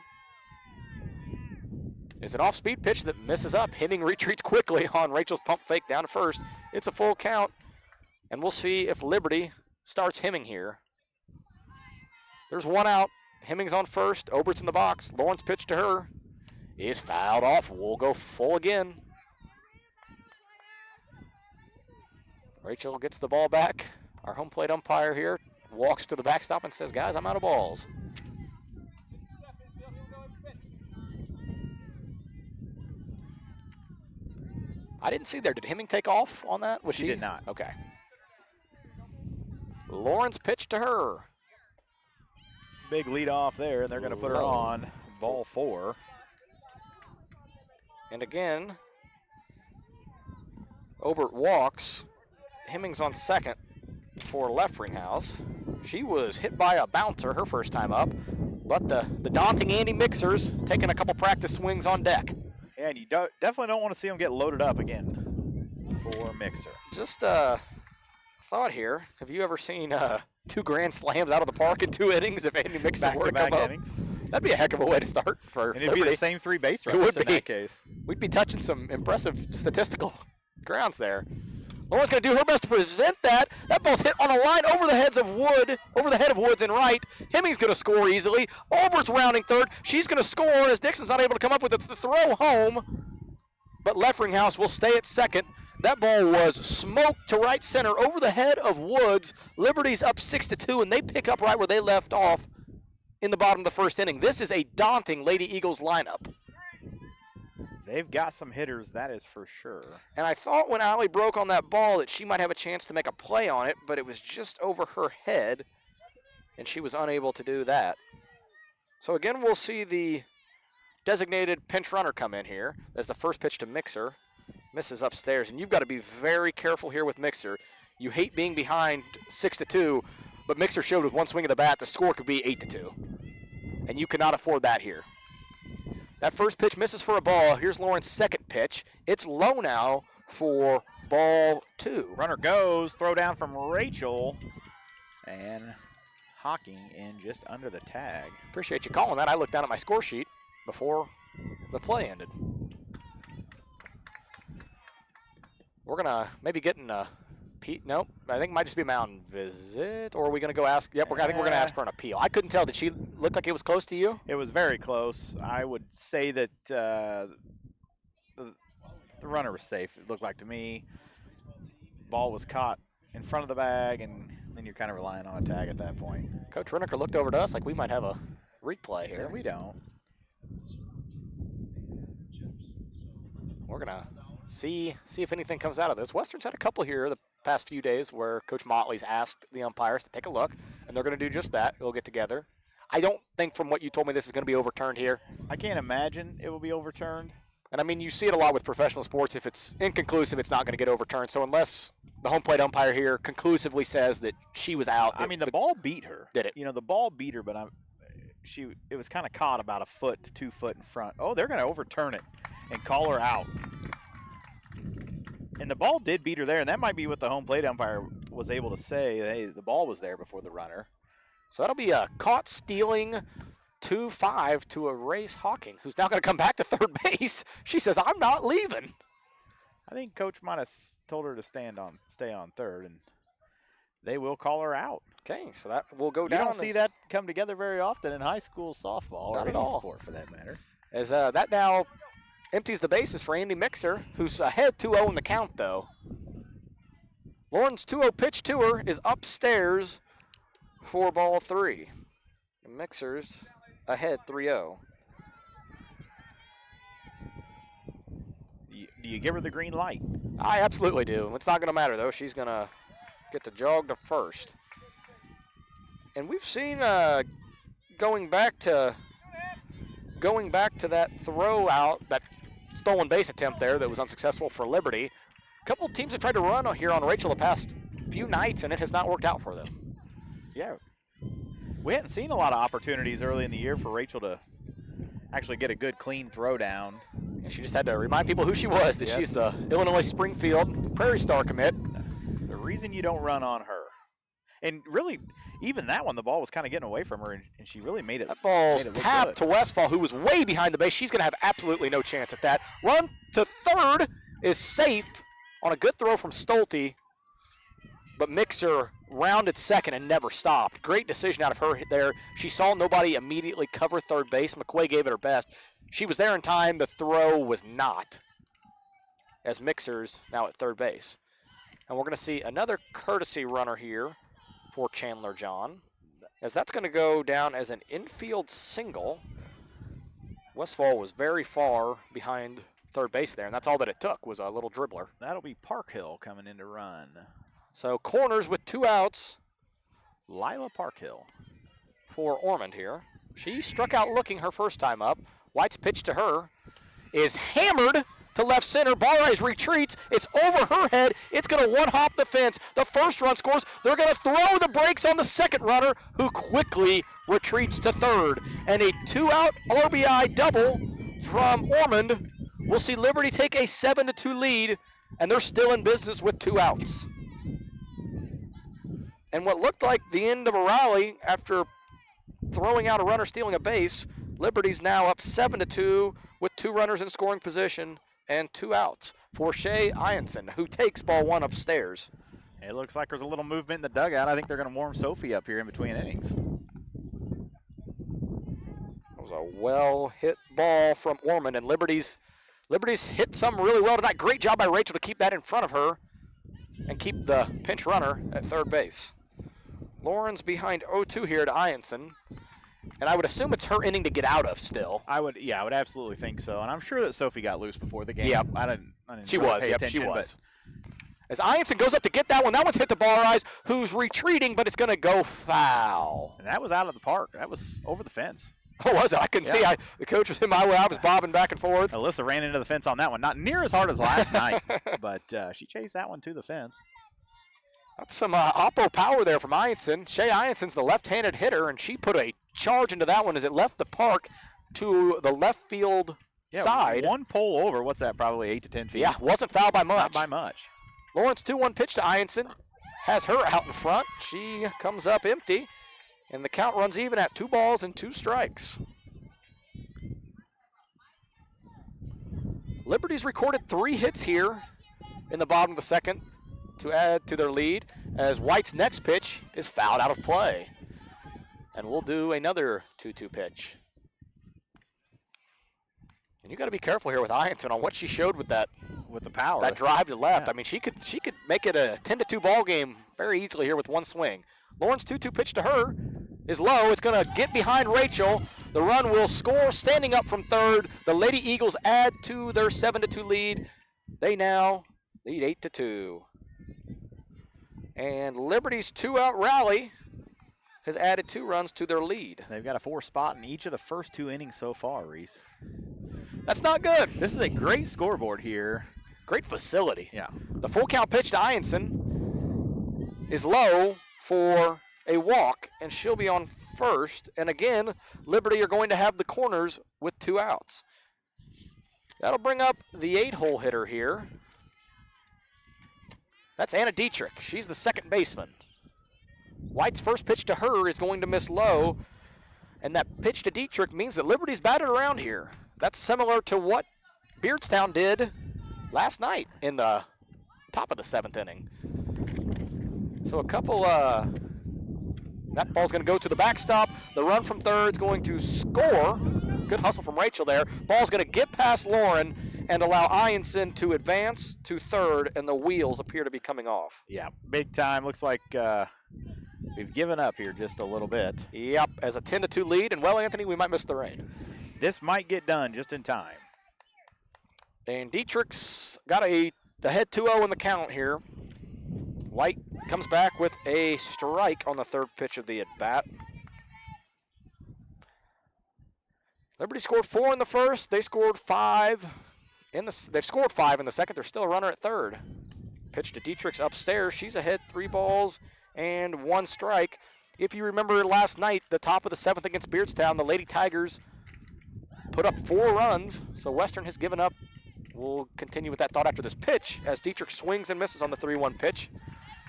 Is an off-speed pitch that misses up. Hemming retreats quickly on Rachel's pump fake down to first. It's a full count, and we'll see if Liberty starts Hemming here. There's 1 out. Hemming's on first. Obert's in the box. Lauren's pitch to her is fouled off. We'll go full again. Rachel gets the ball back. Our home plate umpire here walks to the backstop and says, guys, I'm out of balls. I didn't see there. Did Hemming take off on that? She did not. Okay. Lauren's pitch to her. Big lead off there, and they're going to put her on ball 4. And again, Obert walks. Hemming's on second for Leffringhouse. She was hit by a bouncer her first time up, but the daunting Andy Mixer's taking a couple practice swings on deck. Yeah, and you definitely don't want to see them get loaded up again for Mixer. Just a thought here. Have you ever seen 2 grand slams out of the park in 2 innings if Andy Mixer were to come up? Innings. That'd be a heck of a way to start for And it'd be the same 3 base runners in that case. We'd be touching some impressive statistical grounds there. Lauren's going to do her best to prevent that. That ball's hit on a line over the head of Woods in right. Hemming's going to score easily. Obert's rounding third. She's going to score as Dixon's not able to come up with the throw home. But Leffringhouse will stay at second. That ball was smoked to right center over the head of Woods. Liberty's up 6-2, and they pick up right where they left off in the bottom of the first inning. This is a daunting Lady Eagles lineup. They've got some hitters, that is for sure. And I thought when Allie broke on that ball that she might have a chance to make a play on it, but it was just over her head, and she was unable to do that. So again, we'll see the designated pinch runner come in here as the first pitch to Mixer. Misses upstairs, and you've got to be very careful here with Mixer. You hate being behind 6-2, but Mixer showed with 1 swing of the bat the score could be 8-2, and you cannot afford that here. That first pitch misses for a ball. Here's Lauren's second pitch. It's low now for ball 2. Runner goes, throw down from Rachel, and Hawking in just under the tag. Appreciate you calling that. I looked down at my score sheet before the play ended. We're going to maybe get in a nope, I think it might just be a mountain visit, or are we going to go ask? Yep, I think we're going to ask for an appeal. I couldn't tell. Did she look like it was close to you? It was very close. I would say that the runner was safe, it looked like to me. Ball was caught in front of the bag, and then you're kind of relying on a tag at that point. Coach Reneker looked over to us like we might have a replay here. We don't. We're going to See if anything comes out of this. Western's had a couple here the past few days where Coach Motley's asked the umpires to take a look, and they're going to do just that. They'll get together. I don't think from what you told me this is going to be overturned here. I can't imagine it will be overturned. And, I mean, you see it a lot with professional sports. If it's inconclusive, it's not going to get overturned. So unless the home plate umpire here conclusively says that she was out. I mean, the ball beat her. Did it? You know, the ball beat her, but it was kind of caught about a foot to 2 foot in front. Oh, they're going to overturn it and call her out. And the ball did beat her there, and that might be what the home plate umpire was able to say. Hey, the ball was there before the runner. So that'll be a caught stealing 2-5 to Erase Hawking, who's now going to come back to third base. She says, I'm not leaving. I think Coach might have told her to stay on third, and they will call her out. Okay, so that will go You down. don't see that come together very often in high school softball Not or at any all. sport for that matter. As that now empties the bases for Andy Mixer, who's ahead 2-0 in the count, though. Lauren's 2-0 pitch to her is upstairs for ball 3. And Mixer's ahead 3-0. Do you give her the green light? I absolutely do. It's not going to matter, though. She's going to get to jog to first. And we've seen going back to that throw out, that stolen base attempt there that was unsuccessful for Liberty. A couple of teams have tried to run here on Rachel the past few nights, and it has not worked out for them. Yeah. We hadn't seen a lot of opportunities early in the year for Rachel to actually get a good, clean throw down. And she just had to remind people who she was, that Yes. she's the Illinois Springfield Prairie Star commit. There's a reason you don't run on her. And really, even that one, the ball was kind of getting away from her, and she really made it. That ball's made it look tapped to good. Westfall, who was way behind the base. She's going to have absolutely no chance at that. Run to third is safe on a good throw from Stolte, but Mixer rounded second and never stopped. Great decision out of her there. She saw nobody immediately cover third base. McQuay gave it her best. She was there in time. The throw was not, as Mixer's now at third base. And we're going to see another courtesy runner here for Chandler John, as that's going to go down as an infield single. Westfall was very far behind third base there, and that's all that it took was a little dribbler. That'll be Parkhill coming in to run. So corners with 2 outs Lila Parkhill. for Ormond here. She struck out looking her first time up. White's pitch to her is hammered to left center. Barres retreats. It's over her head. It's going to one-hop the fence. The first run scores. They're going to throw the brakes on the second runner, who quickly retreats to third. And a 2-out RBI double from Ormond. We'll see Liberty take a 7-2 lead, and they're still in business with 2 outs. And what looked like the end of a rally after throwing out a runner stealing a base, Liberty's now up 7-2 with 2 runners in scoring position and 2 outs for Shay Ianson, who takes ball 1 upstairs. It looks like there's a little movement in the dugout. I think they're going to warm Sophie up here in between innings. That was a well-hit ball from Ormond, and Liberty's hit some really well tonight. Great job by Rachel to keep that in front of her and keep the pinch runner at third base. Lauren's behind 0-2 here to Ianson, and I would assume it's her inning to get out of still. I would absolutely think so. And I'm sure that Sophie got loose before the game. Yep. I didn't She really was, pay yep, attention, she but was. As Ianson goes up to get that one's hit the Barres, who's retreating, but it's going to go foul. And that was out of the park. That was over the fence. Oh, was it? I couldn't see. The coach was in my way. I was bobbing back and forth. Alyssa ran into the fence on that one. Not near as hard as last night, but she chased that one to the fence. That's some oppo power there from Ianson. Shay Ianson's the left-handed hitter, and she put a charge into that one as it left the park to the left field side. One pole over. What's that? Probably 8 to 10 feet. Yeah, wasn't fouled by much. Not by much. Lawrence 2-1 pitch to Ianson. Has her out in front. She comes up empty, and the count runs even at 2 balls and 2 strikes. Liberty's recorded 3 hits here in the bottom of the second to add to their lead, as White's next pitch is fouled out of play. And we'll do another 2-2 pitch. And you got to be careful here with Ianson on what she showed with that, with the power. that drive to left. Yeah. I mean, she could make it a 10-2 ball game very easily here with one swing. Lawrence 2-2 pitch to her is low. It's going to get behind Rachel. The run will score standing up from third. The Lady Eagles add to their 7-2 lead. They now lead 8-2. And Liberty's 2-out rally has added 2 runs to their lead. They've got a 4 spot in each of the first 2 innings so far, Reese. That's not good. This is a great scoreboard here. Great facility. Yeah. The full count pitch to Ianson is low for a walk, and she'll be on first. And again, Liberty are going to have the corners with 2 outs. That'll bring up the 8-hole hitter here. That's Anna Dietrich. She's the second baseman. White's first pitch to her is going to miss low, and that pitch to Dietrich means that Liberty's batted around here. That's similar to what Beardstown did last night in the top of the 7th inning. So a couple, that ball's going to go to the backstop. The run from third is going to score. Good hustle from Rachel there. Ball's going to get past Lauren and allow Ianson to advance to third, and the wheels appear to be coming off. Yeah, big time. Looks like we've given up here just a little bit. Yep, as a 10-2 lead, and well, Anthony, we might miss the rain. This might get done just in time. And Dietrich's got the head 2-0 in the count here. White comes back with a strike on the third pitch of the at-bat. Liberty scored 4 in the first. They scored 5 they've scored 5 in the second. There's still a runner at third. Pitch to Dietrich's upstairs. She's ahead 3 balls and 1 strike. If you remember last night, the top of the 7th against Beardstown, the Lady Tigers put up 4 runs. So Western has given up. We'll continue with that thought after this pitch as Dietrich swings and misses on the 3-1 pitch.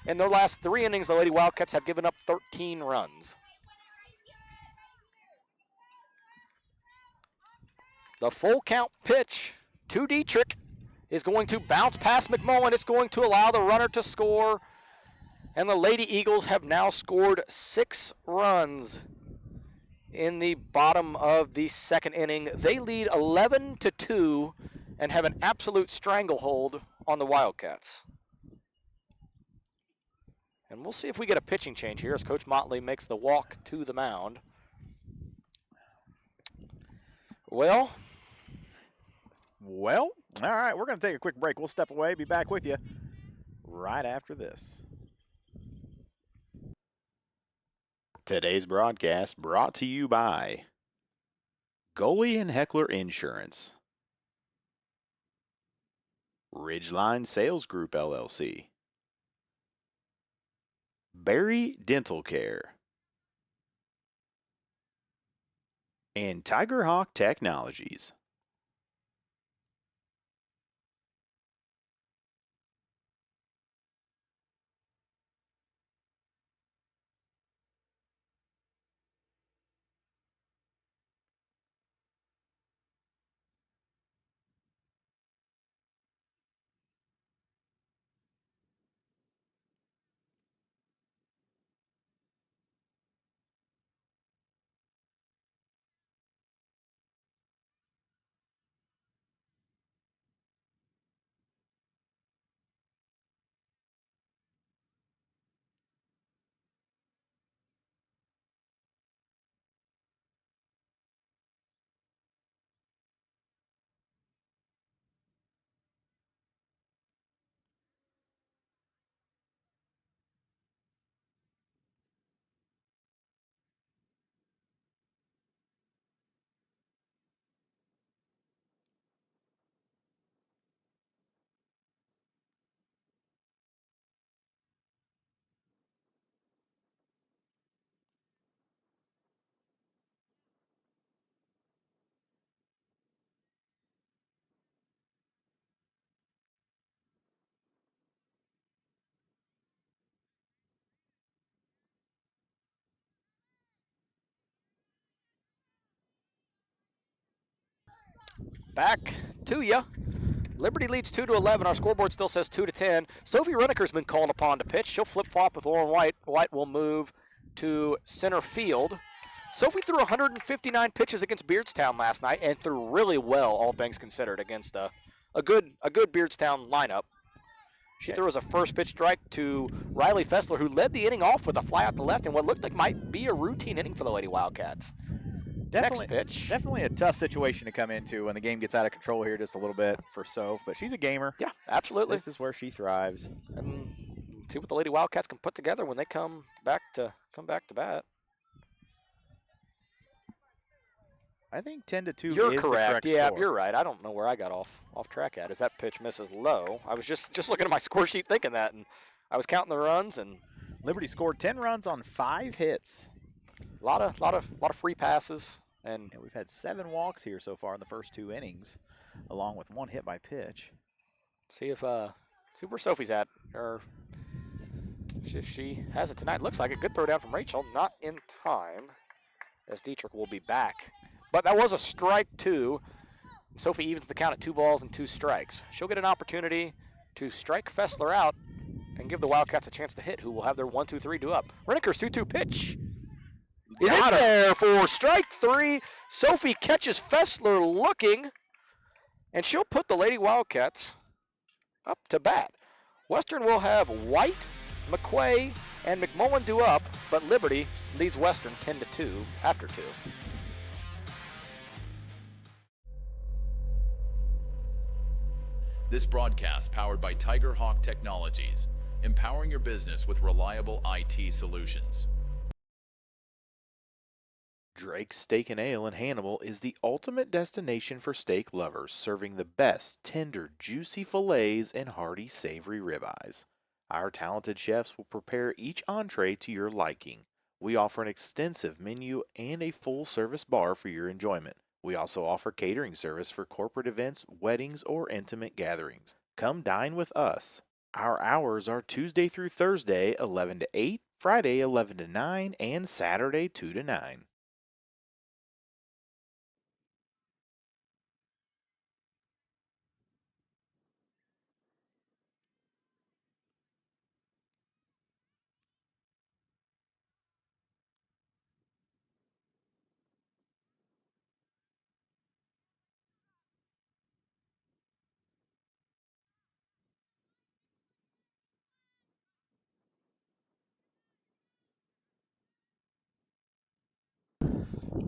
In their last 3 innings, the Lady Wildcats have given up 13 runs. The full count pitch to Dietrich is going to bounce past McMullen. It's going to allow the runner to score. And the Lady Eagles have now scored 6 runs in the bottom of the 2nd inning. They lead 11-2 and have an absolute stranglehold on the Wildcats. And we'll see if we get a pitching change here as Coach Motley makes the walk to the mound. Well, all right, we're going to take a quick break. We'll step away, be back with you right after this. Today's broadcast brought to you by Goalie and Heckler Insurance, Ridgeline Sales Group, LLC, Barry Dental Care, and Tiger Hawk Technologies. back to you. Liberty leads 2-11. Our scoreboard still says 2-10. Sophie Reniker's been called upon to pitch. She'll flip-flop with Lauren White. White will move to center field. Sophie threw 159 pitches against Beardstown last night and threw really well, all things considered, against a good Beardstown lineup. She threw as a first pitch strike to Riley Fessler, who led the inning off with a fly out to left in what looked like might be a routine inning for the Lady Wildcats. Definitely, Next pitch. definitely a tough situation to come into when the game gets out of control here just a little bit for Soph, but she's a gamer. Yeah, absolutely. This is where she thrives. And see what the Lady Wildcats can put together when they come back to bat. I think 10-2 You're is correct. the correct Yeah, score. you're right. I don't know where I got off track at. As that pitch misses low. I was just looking at my score sheet thinking that, and I was counting the runs, and Liberty scored 10 runs on 5 hits. a lot of free passes. And And we've had 7 walks here so far in the first 2 innings, along with 1 hit by pitch. see where Sophie's at, or if she has it tonight. Looks like a good throw down from Rachel. Not in time, as Dietrich will be back. But that was a strike 2. Sophie evens the count at 2 balls and 2 strikes. She'll get an opportunity to strike Fessler out and give the Wildcats a chance to hit, who will have their 1-2-3 due up. Reneker's 2-2 pitch is in there for strike 3. Sophie catches Fessler looking, and she'll put the Lady Wildcats up to bat. Western will have White, McQuay, and McMullen due up, but Liberty leads Western 10-2 after 2. This broadcast powered by Tiger Hawk Technologies, empowering your business with reliable IT solutions. Drake's Steak and Ale in Hannibal is the ultimate destination for steak lovers, serving the best tender, juicy fillets and hearty, savory ribeyes. Our talented chefs will prepare each entree to your liking. We offer an extensive menu and a full-service bar for your enjoyment. We also offer catering service for corporate events, weddings, or intimate gatherings. Come dine with us. Our hours are Tuesday through Thursday, 11 to 8, Friday, 11 to 9, and Saturday, 2 to 9.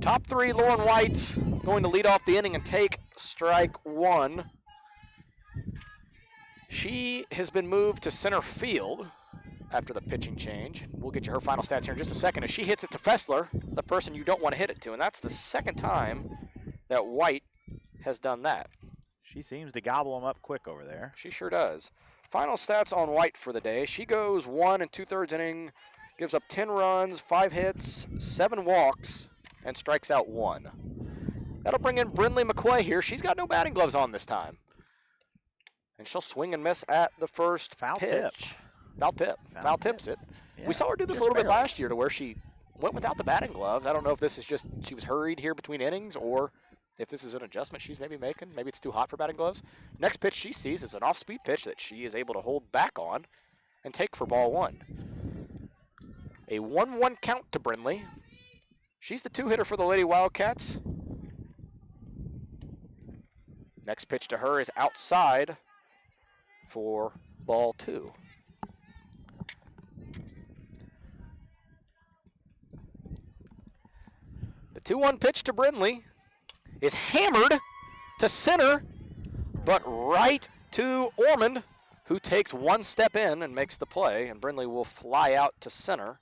Top 3, Lauren White's going to lead off the inning and take strike 1. She has been moved to center field after the pitching change. We'll get you her final stats here in just a second. As she hits it to Fessler, the person you don't want to hit it to, and that's the second time that White has done that. She seems to gobble them up quick over there. She sure does. Final stats on White for the day. She goes 1 2/3 inning, gives up 10 runs, 5 hits, 7 walks, and strikes out 1. That'll bring in Brindley McQuay here. She's got no batting gloves on this time. And she'll swing and miss at the first Foul pitch. tip. Foul tips it. Yeah, We saw her do this a just little bit barely. last year to where she went without the batting gloves. I don't know if this is just she was hurried here between innings or if this is an adjustment she's maybe making. Maybe it's too hot for batting gloves. Next pitch she sees is an off-speed pitch that she is able to hold back on and take for ball 1. A 1-1 count to Brindley. She's the 2-hitter for the Lady Wildcats. Next pitch to her is outside for ball 2. The 2-1 pitch to Brindley is hammered to center, but right to Ormond, who takes 1 step in and makes the play, and Brindley will fly out to center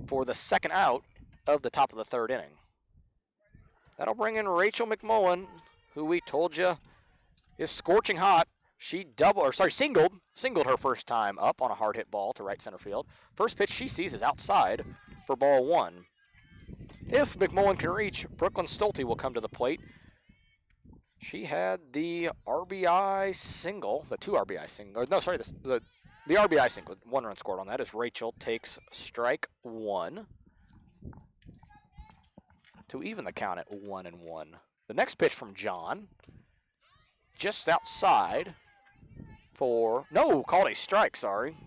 for the second out of the top of the 3rd inning. That'll bring in Rachel McMullen, who we told you is scorching hot. She singled her first time up on a hard hit ball to right center field. First pitch she sees is outside for ball 1. If McMullen can reach, Brooklyn Stolte will come to the plate. She had the RBI single, the 2 RBI single, the RBI single, 1 run scored on that as Rachel takes strike 1 to even the count at 1-1. The next pitch from John, just outside called a strike, sorry.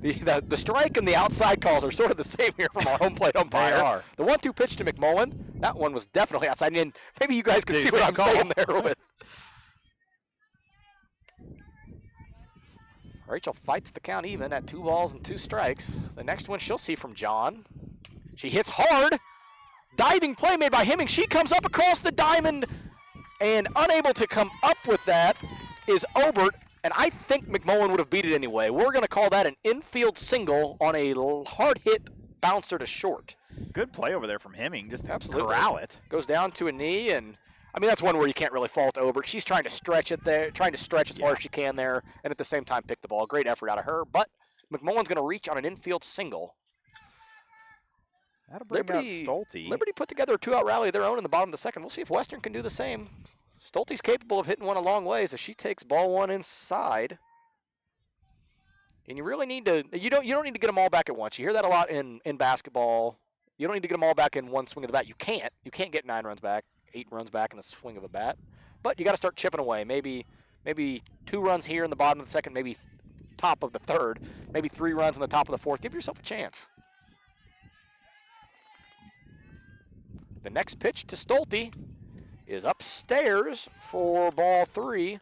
the strike and the outside calls are sort of the same here from our home plate umpire. They are. The 1-2 pitch to McMullen, that one was definitely outside. And maybe you guys can see what I'm saying there with. Rachel fights the count even at 2 balls and 2 strikes. The next one she'll see from John. She hits hard Diving play made by Hemming. She comes up across the diamond, and unable to come up with that is Obert, and I think McMullen would have beat it anyway. We're going to call that an infield single on a hard hit bouncer to short. Good play over there from Hemming, just to Absolutely. corral it. Goes down to a knee, and I mean, that's one where you can't really fault Obert. She's trying to stretch it there, trying to stretch as far as she can there, and at the same time pick the ball. Great effort out of her, but McMullen's going to reach on an infield single. That'll bring out Stolte. Liberty put together a 2-out rally of their own in the bottom of the second. We'll see if Western can do the same. Stolte's capable of hitting one a long ways as she takes ball one inside. And you really need to, you don't need to get them all back at once. You hear that a lot in basketball. You don't need to get them all back in one swing of the bat. You can't get 9 runs back, 8 runs back in the swing of a bat. But you got to start chipping away. Maybe 2 runs here in the bottom of the second, maybe top of the third, maybe 3 runs in the top of the fourth. Give yourself a chance. The next pitch to Stolte is upstairs for ball 3.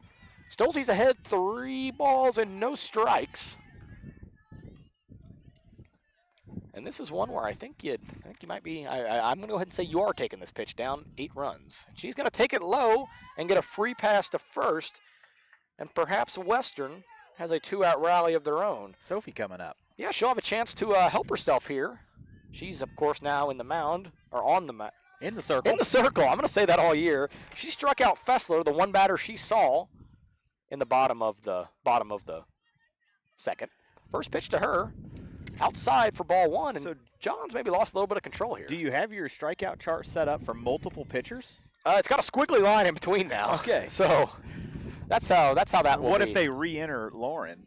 Stolte's ahead 3 balls and no strikes. And this is one where I think you might be, I'm going to go ahead and say you are taking this pitch down 8 runs. And she's going to take it low and get a free pass to first. And perhaps Western has a 2-out rally of their own. Sophie coming up. Yeah, she'll have a chance to help herself here. She's, of course, now in the mound, or on the mound. In the circle. In the circle. I'm going to say that all year. She struck out Fessler, the one batter she saw, in the bottom of the second. First pitch to her, outside for ball 1, and so Johns maybe lost a little bit of control here. Do you have your strikeout chart set up for multiple pitchers? It's got a squiggly line in between now. Okay. So that's how that will What be. if they re-enter Lauren?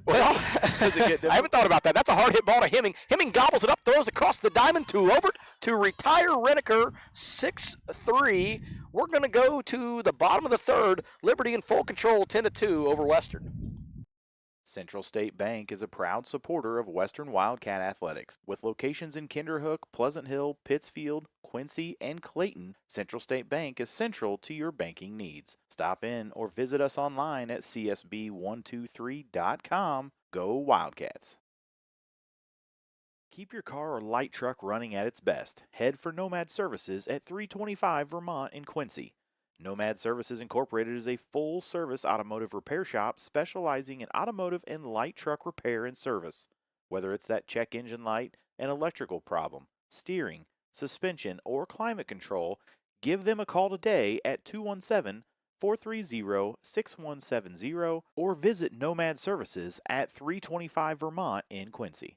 Well, Does it get I haven't thought about that. That's a hard hit ball to Hemming. Hemming gobbles it up, throws across the diamond to Obert to retire Reneker 6-3. We're going to go to the bottom of the third. Liberty in full control, 10-2 over Western. Central State Bank is a proud supporter of Western Wildcat Athletics. With locations in Kinderhook, Pleasant Hill, Pittsfield, Quincy, and Clayton, Central State Bank is central to your banking needs. Stop in or visit us online at csb123.com. Go Wildcats! Keep your car or light truck running at its best. Head for Nomad Services at 325 Vermont in Quincy. Nomad Services Incorporated is a full-service automotive repair shop specializing in automotive and light truck repair and service. Whether it's that check engine light, an electrical problem, steering, suspension, or climate control, give them a call today at 217-430-6170 or visit Nomad Services at 325 Vermont in Quincy.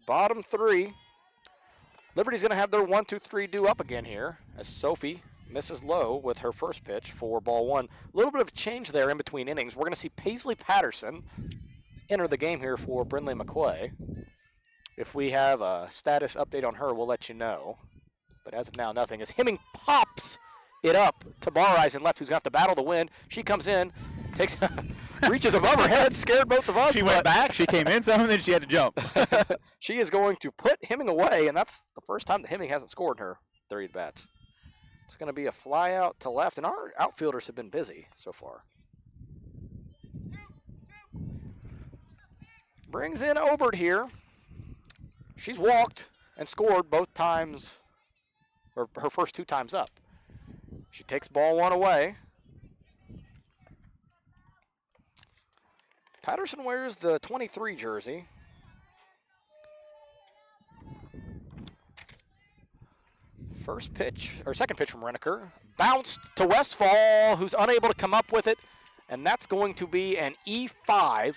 Bottom 3. Liberty's going to have their 1-2-3 due up again here as Sophie misses low with her first pitch for ball 1. A little bit of change there in between innings. We're going to see Paisley Patterson enter the game here for Brindley McQuay. If we have a status update on her, we'll let you know. But as of now, nothing. As Hemming pops it up to Barreisen left, who's going to have to battle the wind. She comes in, takes reaches above her head, scared both of us. She went back, she came in some, and then she had to jump. She is going to put Hemming away, and that's the first time that Hemming hasn't scored in her 30 at-bats. It's going to be a fly out to left, and our outfielders have been busy so far. Brings in Obert here. She's walked and scored both times, or her first 2 times up. She takes ball 1 away. Patterson wears the 23 jersey. First pitch, or second pitch from Reneker. Bounced to Westfall, who's unable to come up with it. And that's going to be an E5.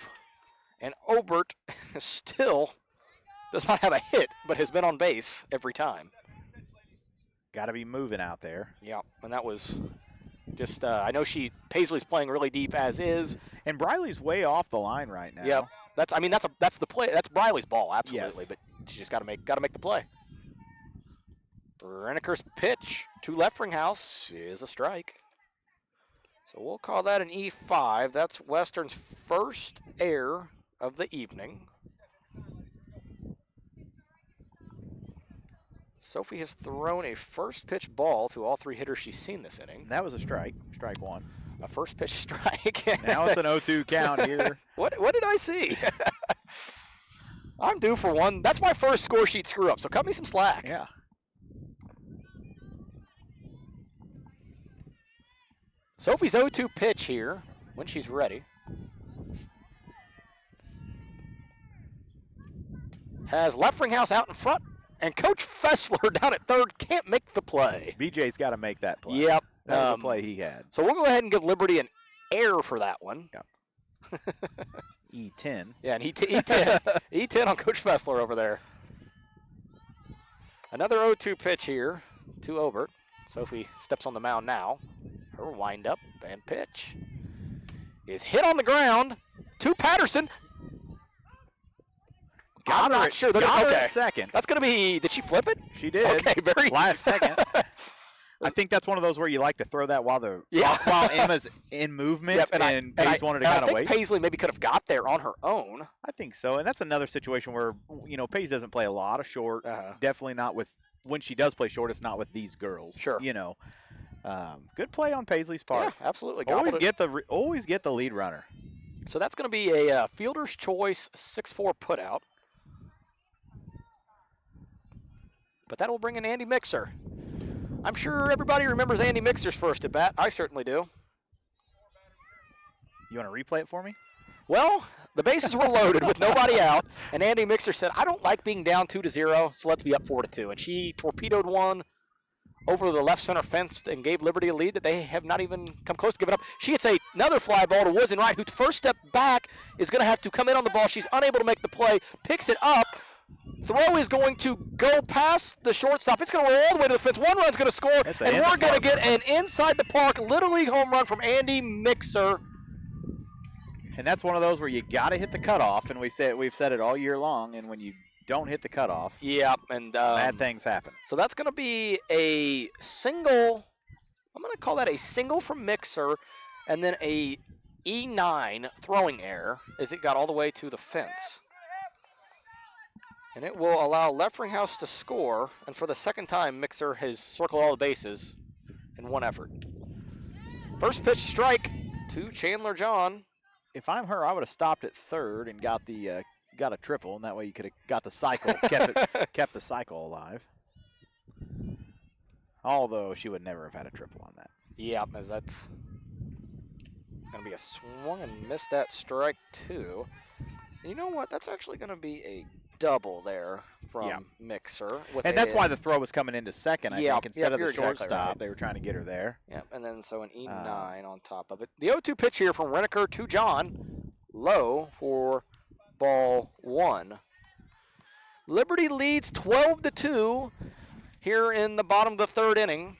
And Obert still does not have a hit, but has been on base every time. Got to be moving out there. Yeah, and that was just, I know Paisley's playing really deep as is. And Briley's way off the line right now. Yep. That's the play. That's Briley's ball, absolutely. Yes. But she just got to make the play. Reneker's pitch to Leffringhouse is a strike. So we'll call that an E5. That's Western's first error of the evening. Sophie has thrown a first pitch ball to all 3 hitters she's seen this inning. That was a strike. Strike 1. A first pitch strike. Now it's an 0-2 count here. What did I see? I'm due for one. That's my first score sheet screw up, so cut me some slack. Yeah. Sophie's 0-2 pitch here when she's ready. Has Leffringhouse out in front, and Coach Fessler down at third can't make the play. BJ's got to make that play. Yep. That was the play he had. So we'll go ahead and give Liberty an error for that one. Yep. E10. Yeah, and E10. E10 on Coach Fessler over there. Another 0-2 pitch here to Obert. Sophie steps on the mound now. Her windup and pitch is hit on the ground to Patterson. I'm not sure. Got her Okay. at second. That's going to be, did she flip it? She did. Okay, very last second. I think that's one of those where you like to throw that while Emma's in movement, Yep, and Paige wanted to kind of I wait. think Paisley maybe could have got there on her own. I think so, and that's another situation where Paige doesn't play a lot of short. Definitely not with when she does play short. It's not with these girls. Sure. Good play on Paisley's part. Yeah, absolutely. Always get the lead runner. So that's going to be a fielder's choice 6-4 putout. But that will bring in Andy Mixer. I'm sure everybody remembers Andy Mixer's first at bat. I certainly do. You want to replay it for me? Well, the bases were loaded with nobody out, and Andy Mixer said, I don't like being down 2-0, so let's be up 4-2. And she torpedoed one over the left center fence and gave Liberty a lead that they have not even come close to giving up. She hits another fly ball to Woods and Wright, who first step back is going to have to come in on the ball. She's unable to make the play, picks it up. Throw is going to go past the shortstop. It's going to roll all the way to the fence. One run's going to score, and we're going to get an inside the park Little League home run from Andy Mixer. And that's one of those where you got to hit the cutoff, and we've said it all year long. And when you don't hit the cutoff, yeah, and bad things happen. So that's going to be a single. I'm going to call that a single from Mixer, and then a E9 throwing error as it got all the way to the fence. And it will allow Leffringhouse to score, and for the second time, Mixer has circled all the bases in one effort. First pitch strike to Chandler John. If I'm her, I would have stopped at third and got a triple, and that way you could have got the cycle, kept the cycle alive. Although she would never have had a triple on that. Yeah, as that's going to be a swung and missed that strike too. And you know what? That's actually going to be a double there from Mixer. And that's why the throw was coming into second, I think, instead of the shortstop. Exactly right. They were trying to get her there. Yep, and then so an E9 on top of it. The 0-2 pitch here from Reneker to John. Low for ball 1. Liberty leads 12-2 here in the bottom of the third inning.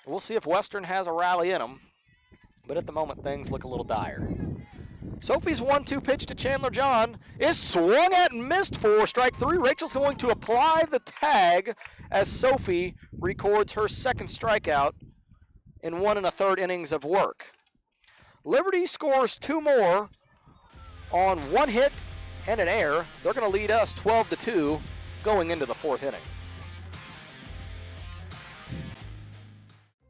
We'll see if Western has a rally in them. But at the moment, things look a little dire. Sophie's 1-2 pitch to Chandler John is swung at and missed for strike 3. Rachel's going to apply the tag as Sophie records her second strikeout in 1 1/3 innings of work. Liberty scores 2 more on 1 hit and an error. They're going to lead us 12-2 going into the 4th inning.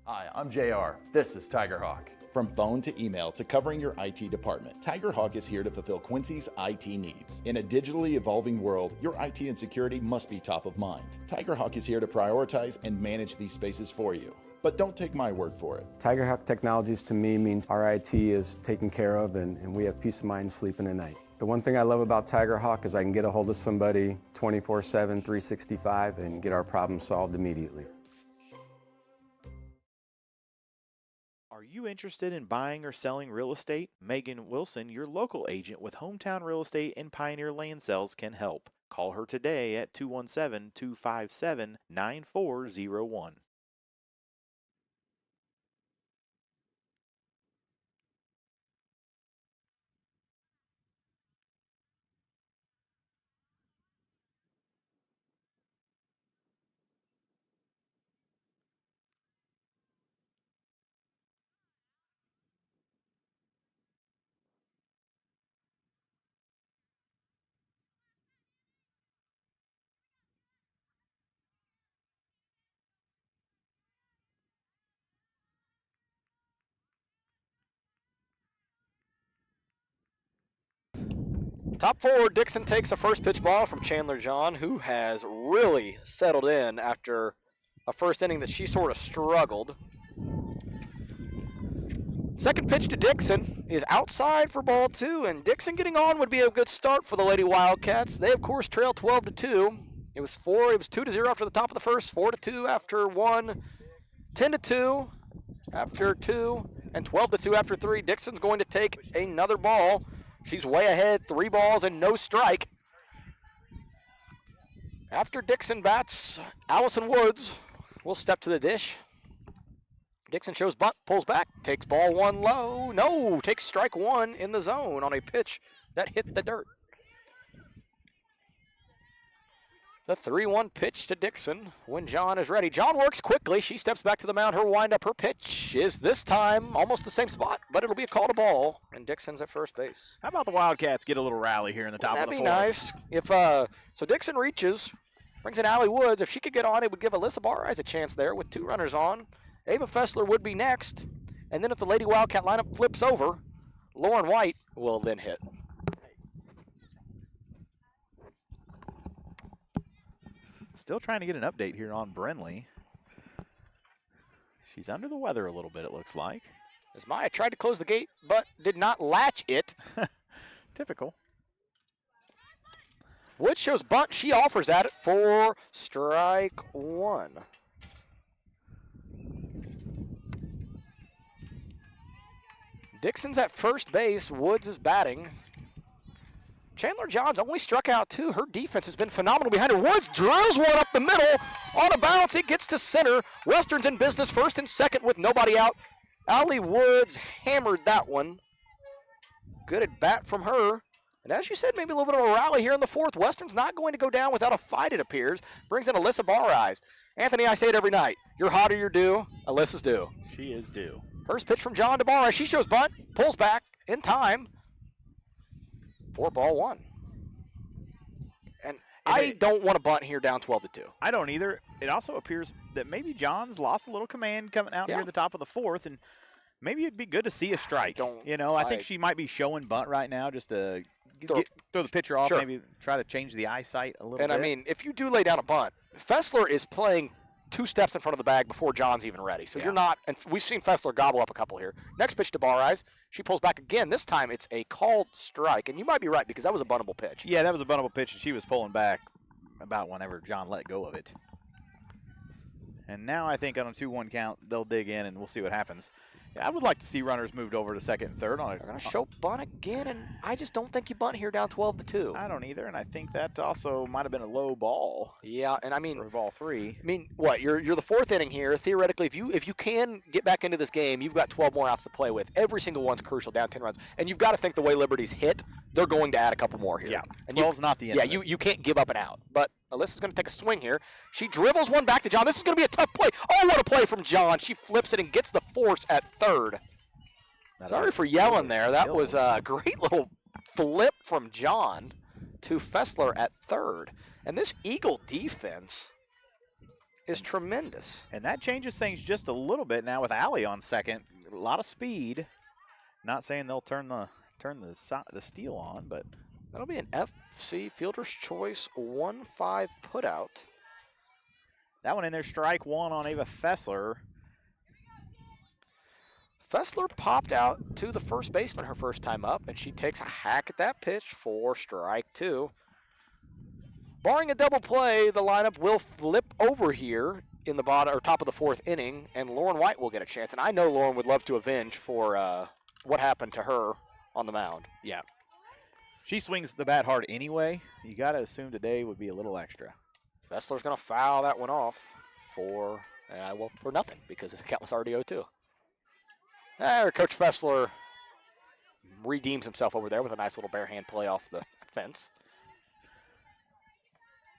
Hi, I'm JR. This is Tiger Hawk. From phone to email to covering your IT department, Tiger Hawk is here to fulfill Quincy's IT needs. In a digitally evolving world, your IT and security must be top of mind. Tiger Hawk is here to prioritize and manage these spaces for you. But don't take my word for it. Tiger Hawk Technologies to me means our IT is taken care of and we have peace of mind sleeping at night. The one thing I love about Tiger Hawk is I can get a hold of somebody 24/7, 365 and get our problem solved immediately. Are you interested in buying or selling real estate? Megan Wilson, your local agent with Hometown Real Estate and Pioneer Land Sales, can help. Call her today at 217-257-9401. Top four, Dixon takes a first pitch ball from Chandler John, who has really settled in after a first inning that she sort of struggled. Second pitch to Dixon is outside for ball two, and Dixon getting on would be a good start for the Lady Wildcats. They, of course, trail 12-2. It was 2-0 after the top of the first, 4-2 after one, 10-2 after two, and 12-2 after three. Dixon's going to take another ball. She's way ahead, 3 balls and no strike. After Dixon bats, Allison Woods will step to the dish. Dixon shows bunt, pulls back, takes ball one low. No, takes strike one in the zone on a pitch that hit the dirt. The 3-1 pitch to Dixon when John is ready. John works quickly. She steps back to the mound. Her windup, her pitch is this time almost the same spot, but it'll be a call to ball, and Dixon's at first base. How about the Wildcats get a little rally here in the top of the That'd fourth? be nice. If so Dixon reaches, brings in Allie Woods. If she could get on, it would give Alyssa Barres a chance there with 2 runners on. Ava Fessler would be next, and then if the Lady Wildcat lineup flips over, Lauren White will then hit. Still trying to get an update here on Brenly. She's under the weather a little bit, it looks like. As Maya tried to close the gate, but did not latch it. Typical. Wood shows bunt. She offers at it for strike one. Dixon's at first base. Woods is batting. Chandler Johns only struck out 2. Her defense has been phenomenal behind her. Woods drills one up the middle. On a bounce, it gets to center. Western's in business first and second with nobody out. Allie Woods hammered that one. Good at bat from her. And as you said, maybe a little bit of a rally here in the fourth. Western's not going to go down without a fight, it appears. Brings in Alyssa Barres. Anthony, I say it every night. You're hot or you're due. Alyssa's due. She is due. First pitch from John to Barres. She shows bunt, pulls back in time. 4-1. And I don't want to bunt here down 12-2. I don't either. It also appears that maybe John's lost a little command coming out here at the top of the fourth, and maybe it'd be good to see a strike. I think she might be showing bunt right now just to throw the pitcher off, maybe try to change the eyesight a little bit. And I mean, if you do lay down a bunt, Fessler is playing 2 steps in front of the bag before John's even ready. So you're not, and we've seen Fessler gobble up a couple here. Next pitch to Barres. She pulls back again. This time it's a called strike. And you might be right because that was a buntable pitch. Yeah, that was a buntable pitch, and she was pulling back about whenever John let go of it. And now I think on a 2-1 count, they'll dig in, and we'll see what happens. I would like to see runners moved over to second and third. They're going to show bunt again, and I just don't think you bunt here down 12-2. I don't either, and I think that also might have been a low ball. Yeah, and I mean, for ball 3. I mean, what? You're the fourth inning here. Theoretically, if you can get back into this game, you've got 12 more outs to play with. Every single one's crucial down 10 runs, and you've got to think the way Liberty's hit, they're going to add a couple more here. Yeah, and 12's not the end. Yeah, you can't give up an out. But Alyssa's going to take a swing here. She dribbles one back to John. This is going to be a tough play. Oh, what a play from John. She flips it and gets the force at third. Sorry for yelling there. That was a great little flip from John to Fessler at third. And this Eagle defense is tremendous. And that changes things just a little bit now with Allie on second. A lot of speed. Not saying they'll turn the steal on, but that'll be an FC Fielder's Choice 1-5 putout. That one in there, strike one on Ava Fessler. Fessler popped out to the first baseman her first time up, and she takes a hack at that pitch for strike 2. Barring a double play, the lineup will flip over here in the bottom or top of the 4th inning, and Lauren White will get a chance. And I know Lauren would love to avenge for what happened to her on the mound. Yeah. She swings the bat hard anyway. You got to assume today would be a little extra. Fessler's going to foul that one off for nothing because the count was already 0-2. Coach Fessler redeems himself over there with a nice little bare hand play off the fence.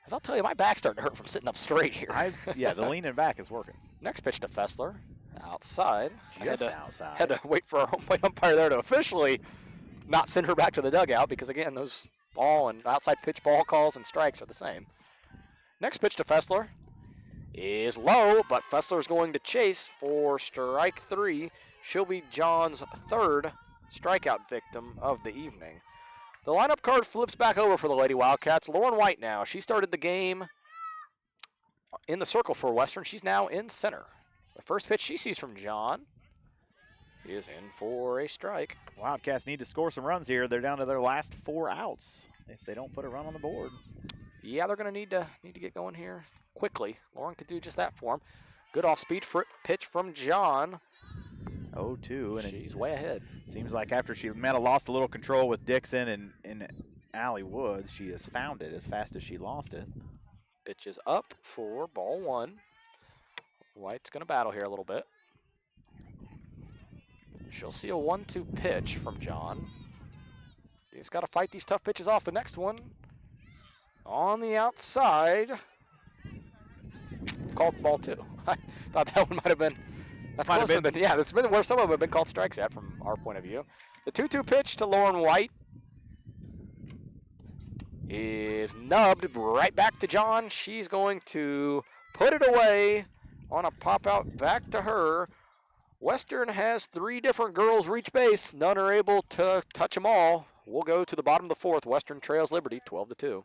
As I'll tell you, my back's starting to hurt from sitting up straight here. Yeah, the leaning back is working. Next pitch to Fessler, outside. Just outside. Had to wait for our home plate umpire there to officially not send her back to the dugout because, again, those ball and outside pitch ball calls and strikes are the same. Next pitch to Fessler is low, but Fessler's going to chase for strike 3. She'll be John's 3rd strikeout victim of the evening. The lineup card flips back over for the Lady Wildcats. Lauren White now. She started the game in the circle for Western. She's now in center. The first pitch she sees from John is in for a strike. Wildcats need to score some runs here. They're down to their last 4 outs if they don't put a run on the board. Yeah, they're going to need to get going here quickly. Lauren could do just that for them. Good off-speed pitch from John. 0-2, and she's way ahead. Seems like after she might have lost a little control with Dixon and Allie Woods, she has found it as fast as she lost it. Pitch is up for ball 1. White's going to battle here a little bit. She'll see a 1-2 pitch from John. He's got to fight these tough pitches off. The next one on the outside. Called ball 2. I thought that one might have been. That's that's been where some of them have been called strikes at from our point of view. The 2-2 pitch to Lauren White is nubbed right back to John. She's going to put it away on a pop out back to her. Western has 3 different girls reach base. None are able to touch them all. We'll go to the bottom of the 4th. Western trails Liberty 12-2.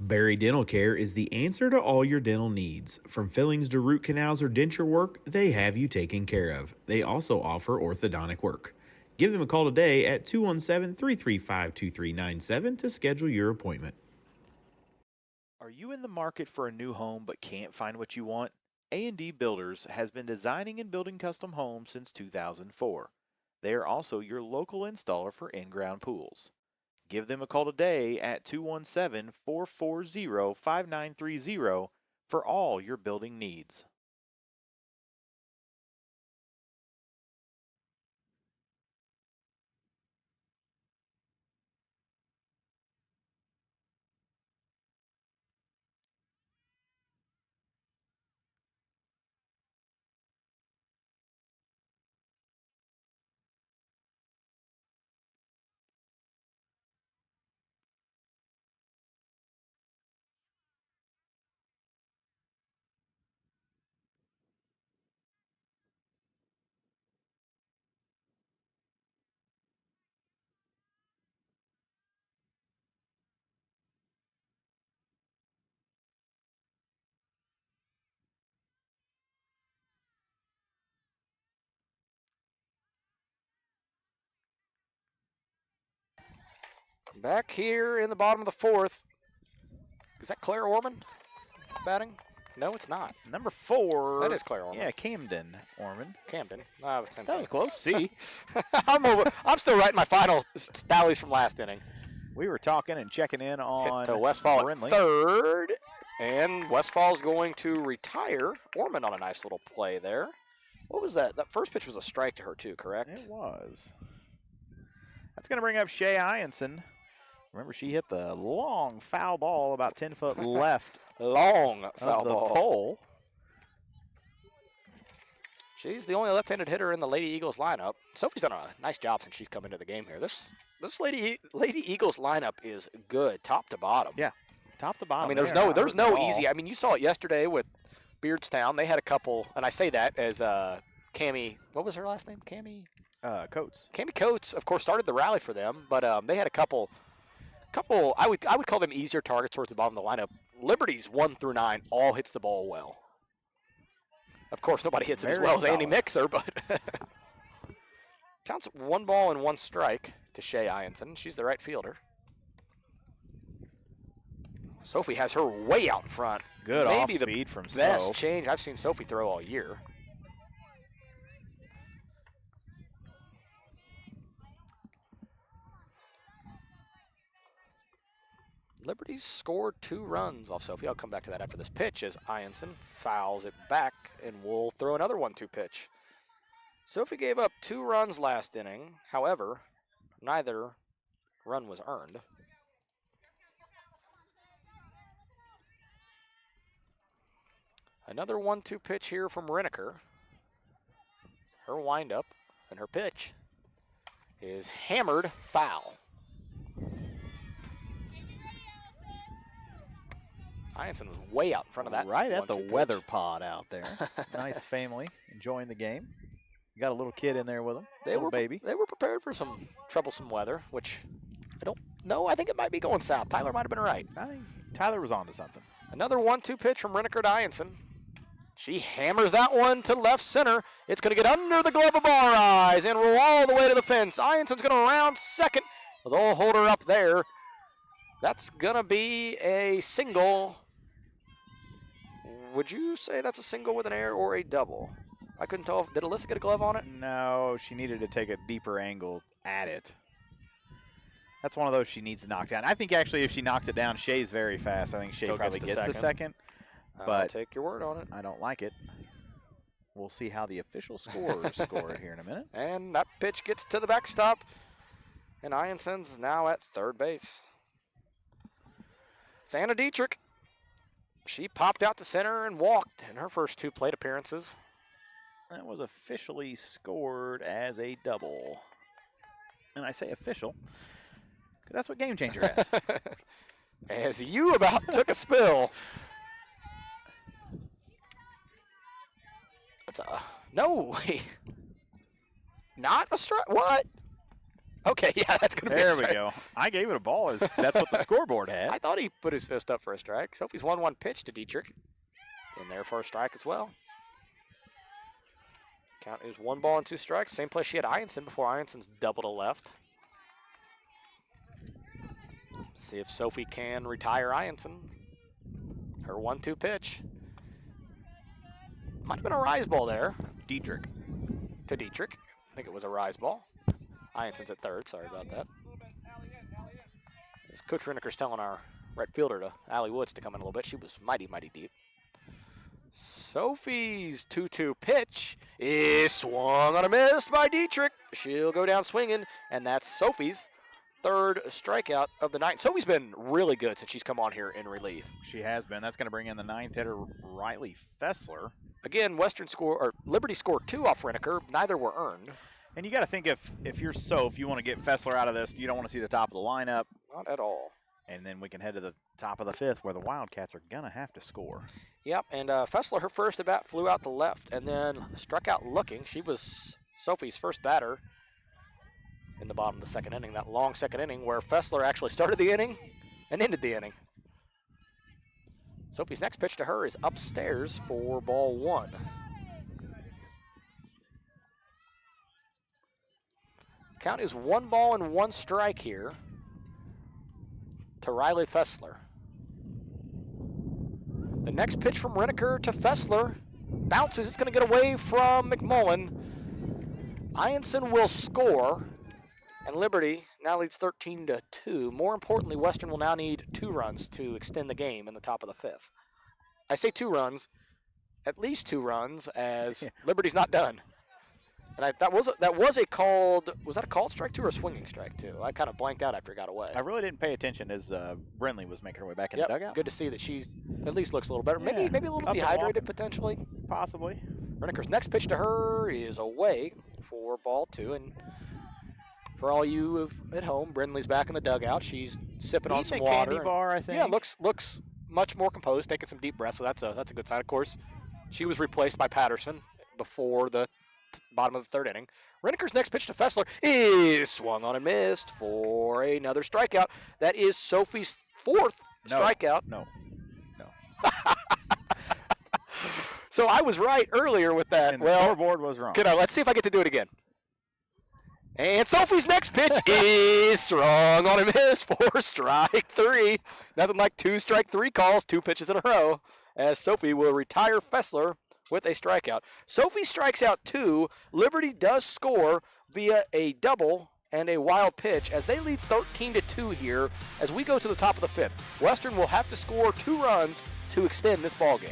Barry Dental Care is the answer to all your dental needs. From fillings to root canals or denture work, they have you taken care of. They also offer orthodontic work. Give them a call today at 217-335-2397 to schedule your appointment. Are you in the market for a new home but can't find what you want? A&D Builders has been designing and building custom homes since 2004. They are also your local installer for in-ground pools. Give them a call today at 217-440-5930 for all your building needs. Back here in the bottom of the 4th. Is that Claire Ormond batting? No, it's not. Number 4. That is Claire Ormond. Yeah, Camden Ormond. Camden. That was close. See? I'm still writing my final tallies from last inning. We were talking and checking in on to Westfall Brindley. at 3rd. And Westfall's going to retire. Ormond on a nice little play there. What was that? That first pitch was a strike to her too, correct? It was. That's going to bring up Shay Ianson. Remember, she hit the long foul ball about 10 foot left. Long foul of the ball. pole. She's the only left-handed hitter in the Lady Eagles lineup. Sophie's done a nice job since she's come into the game here. This Lady Eagles lineup is good, top to bottom. Yeah, top to bottom. I mean, there's no easy. I mean, you saw it yesterday with Beardstown. They had a couple, and I say that as Cammie. What was her last name? Cammie Coates. Cammie Coates, of course, started the rally for them, but they had a couple. I would call them easier targets towards the bottom of the lineup. Liberty's 1 through 9 all hits the ball well. Of course, nobody hits it as Very well as Andy solid. Mixer, but counts 1 ball and 1 strike to Shea Ianson. She's the right fielder. Sophie has her way out in front. Good Maybe off the speed from best Soph. change I've seen Sophie throw all year. Liberty's scored 2 runs off Sophie. I'll come back to that after this pitch as Ianson fouls it back, and we'll throw another 1-2 pitch. Sophie gave up 2 runs last inning. However, neither run was earned. Another 1-2 pitch here from Reneker. Her windup and her pitch is hammered foul. Ianson was way out in front of that. Right at the 1-2 weather pitch. pod out there. Nice family enjoying the game. You got a little kid in there with them. They little were baby. They were prepared for some troublesome weather, which I don't know. I think it might be going south. Tyler might have been right. I think Tyler was onto something. Another 1-2 pitch from Reneker to Ianson. She hammers that one to left center. It's going to get under the glove of Bareyes and roll all the way to the fence. Ianson's going to round second. They'll hold her up there. That's going to be a single. Would you say that's a single with an error or a double? I couldn't tell. Did Alyssa get a glove on it? No, she needed to take a deeper angle at it. That's one of those she needs to knock down. I think actually if she knocks it down, Shea's very fast. I think Shea Still probably gets gets the the second. I'll But take your word on it. I don't like it. We'll see how the official scorers score it here in a minute. And that pitch gets to the backstop. And Ianson's now at third base. It's Anna Dietrich. She popped out to center and walked in her first 2 plate appearances. That was officially scored as a double. And I say official, 'cause that's what Game Changer has. As you about took a spill. That's a no. Not a strike. What? Okay, yeah, that's gonna be. There a we strike. go. I gave it a ball. As that's what the scoreboard had. I thought he put his fist up for a strike. Sophie's 1-1 pitch to Dietrich. In there for a strike as well. Count is 1 ball and 2 strikes. Same place she had Ianson before Ianson's double to left. See if Sophie can retire Ianson. Her 1-2 pitch. Might have been a rise ball there. Dietrich. To Dietrich. I think it was a rise ball. Ianson's at third. Sorry about that. As Coach Reneker's telling our right fielder, to Allie Woods, to come in a little bit. She was mighty, mighty deep. Sophie's 2-2 pitch is swung on a miss by Dietrich. She'll go down swinging, and that's Sophie's 3rd strikeout of the night. Sophie's been really good since she's come on here in relief. She has been. That's going to bring in the 9th hitter, Riley Fessler. Again, Liberty scored 2 off Reneker. Neither were earned. And you got to think if you're Soph, you want to get Fessler out of this. You don't want to see the top of the lineup. Not at all. And then we can head to the top of the 5th where the Wildcats are going to have to score. Yep, and Fessler, her first at bat, flew out to left and then struck out looking. She was Sophie's first batter in the bottom of the 2nd inning, that long 2nd inning where Fessler actually started the inning and ended the inning. Sophie's next pitch to her is upstairs for ball 1. Count is 1 ball and 1 strike here to Riley Fessler. The next pitch from Reneker to Fessler bounces. It's going to get away from McMullen. Ianson will score, and Liberty now leads 13-2. More importantly, Western will now need 2 runs to extend the game in the top of the 5th. I say 2 runs, at least 2 runs, as Liberty's not done. And that was a called, was that a called strike 2 or a swinging strike 2? I kind of blanked out after it got away. I really didn't pay attention as Brinley was making her way back in the dugout. Good to see that she at least looks a little better. Yeah, Maybe a little up and dehydrated walking. potentially. Possibly. Reneker's next pitch to her is away for ball 2. And for all you at home, Brinley's back in the dugout. She's sipping on some Eating a water. candy bar, I think. Yeah, looks much more composed, taking some deep breaths. So that's a good sign. Of course, she was replaced by Patterson before the bottom of the 3rd inning. Reneker's next pitch to Fessler is swung on and missed for another strikeout. That is Sophie's 4th strikeout. No. So I was right earlier with that. And the scoreboard was wrong. Let's see if I get to do it again. And Sophie's next pitch is strong on a miss for strike 3. Nothing like 2 strike 3 calls, 2 pitches in a row, as Sophie will retire Fessler with a strikeout. Sophie strikes out 2. Liberty does score via a double and a wild pitch as they lead 13-2 here as we go to the top of the 5th. Western will have to score 2 runs to extend this ball game.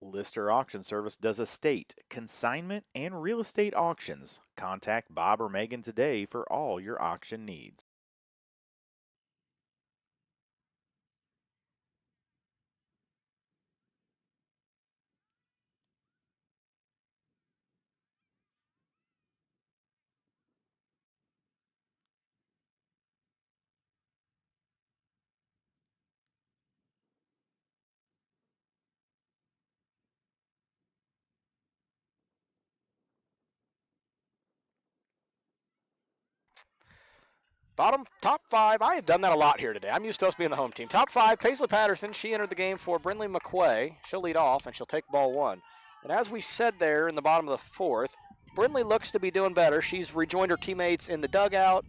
Lister Auction Service does estate, consignment, and real estate auctions. Contact Bob or Megan today for all your auction needs. Top 5, I have done that a lot here today. I'm used to us being the home team. Top 5, Paisley Patterson. She entered the game for Brindley McQuay. She'll lead off, and she'll take ball 1. And as we said there in the bottom of the 4th, Brindley looks to be doing better. She's rejoined her teammates in the dugout.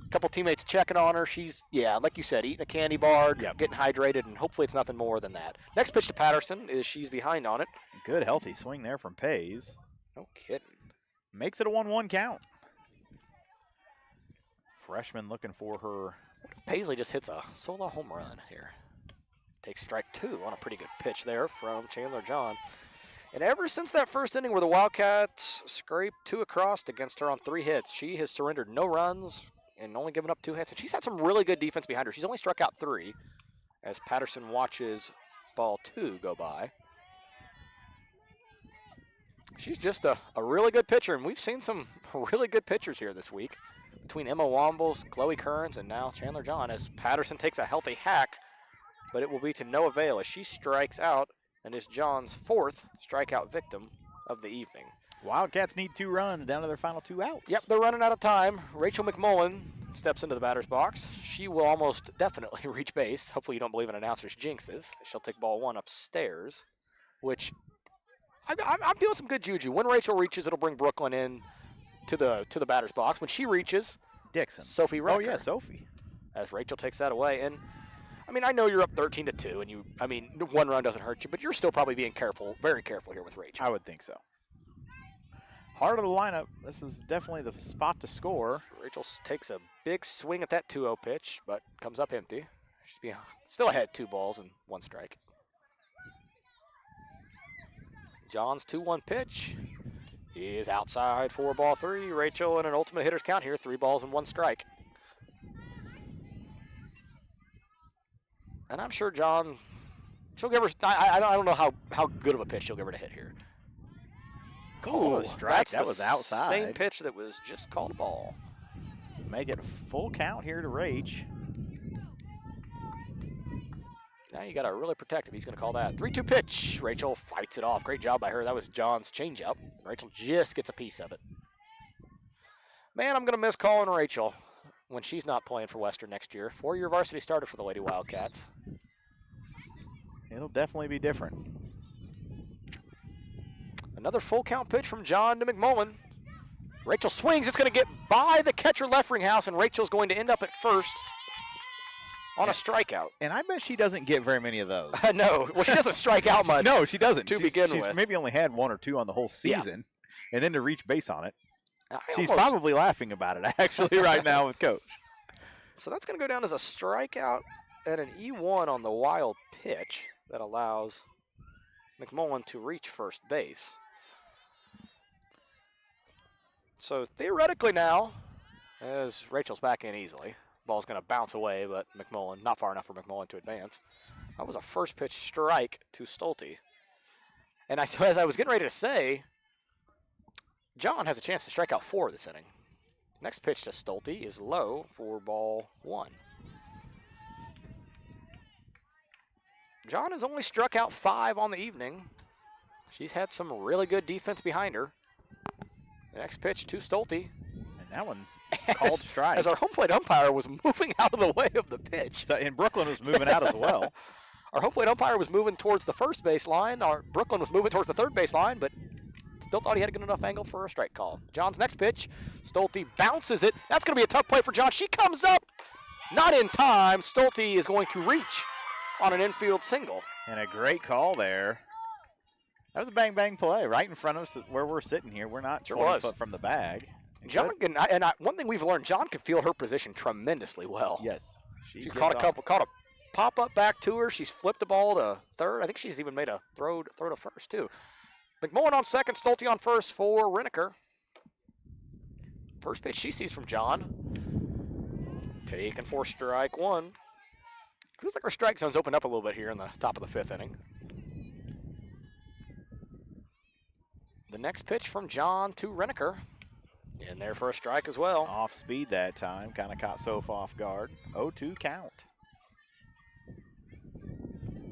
A couple teammates checking on her. She's, like you said, eating a candy bar, getting hydrated, and hopefully it's nothing more than that. Next pitch to Patterson is she's behind on it. Good, healthy swing there from Pays. No kidding. Makes it a 1-1 count. Freshman looking for her. Paisley just hits a solo home run here. Takes strike 2 on a pretty good pitch there from Chandler John. And ever since that first inning where the Wildcats scraped 2 across against her on 3 hits, she has surrendered no runs and only given up 2 hits. And she's had some really good defense behind her. She's only struck out 3 as Patterson watches ball 2 go by. She's just a really good pitcher, and we've seen some really good pitchers here this week. Between Emma Wombles, Chloe Kearns, and now Chandler John as Patterson takes a healthy hack, but it will be to no avail as she strikes out and is John's 4th strikeout victim of the evening. Wildcats need 2 runs down to their final 2 outs. Yep, they're running out of time. Rachel McMullen steps into the batter's box. She will almost definitely reach base. Hopefully you don't believe in announcers' jinxes. She'll take ball 1 upstairs, which I'm feeling some good juju. When Rachel reaches, it'll bring Brooklyn in to the batter's box. When she reaches, Dixon. Sophie Rucker. Oh, yeah, Sophie. As Rachel takes that away. And, I know you're up 13-2, and 1 run doesn't hurt you, but you're still probably being careful, very careful here with Rachel. I would think so. Heart of the lineup. This is definitely the spot to score. Rachel takes a big swing at that 2-0 pitch, but comes up empty. She's still ahead 2 balls and 1 strike. John's 2-1 pitch is outside for ball 3. Rachel in an ultimate hitter's count here, 3 balls and 1 strike. And I'm sure John, she'll give her, I don't know how good of a pitch she'll give her to hit here. Cool strike. That That's was the outside. same pitch that was just called a ball. Make it a full count here to Rach. Now you got to really protect him. He's going to call that. 3-2 pitch. Rachel fights it off. Great job by her. That was John's changeup. Rachel just gets a piece of it. Man, I'm going to miss calling Rachel when she's not playing for Western next year. 4-year varsity starter for the Lady Wildcats. It'll definitely be different. Another full count pitch from John to McMullen. Rachel swings. It's going to get by the catcher Leffringhouse, and Rachel's going to end up at first on a strikeout. And I bet she doesn't get very many of those. No. Well, she doesn't strike out much. No, she doesn't. To She's begin with. maybe only had 1 or 2 on the whole season. And then to reach base on it. She's almost- probably laughing about it, actually, right now with Coach. So that's going to go down as a strikeout and an E1 on the wild pitch that allows McMullen to reach first base. So theoretically now, as Rachel's back in easily, ball's going to bounce away, but McMullen, not far enough for McMullen to advance. That was a first pitch strike to Stolte. And as I was getting ready to say, John has a chance to strike out 4 this inning. Next pitch to Stolte is low for ball 1. John has only struck out 5 on the evening. She's had some really good defense behind her. Next pitch to Stolte. And that one called strike. As our home plate umpire was moving out of the way of the pitch. So, and Brooklyn was moving out as well. Our home plate umpire was moving towards the first base line. Our Brooklyn was moving towards the third base line, but still thought he had a good enough angle for a strike call. John's next pitch, Stolte bounces it. That's going to be a tough play for John. She comes up, not in time. Stolte is going to reach on an infield single. And a great call there. That was a bang-bang play right in front of us where we're sitting here. We're not 20 foot from the bag. John one thing we've learned, John can feel her position tremendously well. Yes. She caught a pop-up back to her. She's flipped the ball to third. I think she's even made a throw to first, too. McMullen on second, Stolte on first for Renaker. First pitch she sees from John. Taken for strike 1. Feels like our strike zone's opened up a little bit here in the top of the 5th inning. The next pitch from John to Renaker. In there for a strike as well. Off speed that time. Kind of caught Soph off guard. 0-2 count.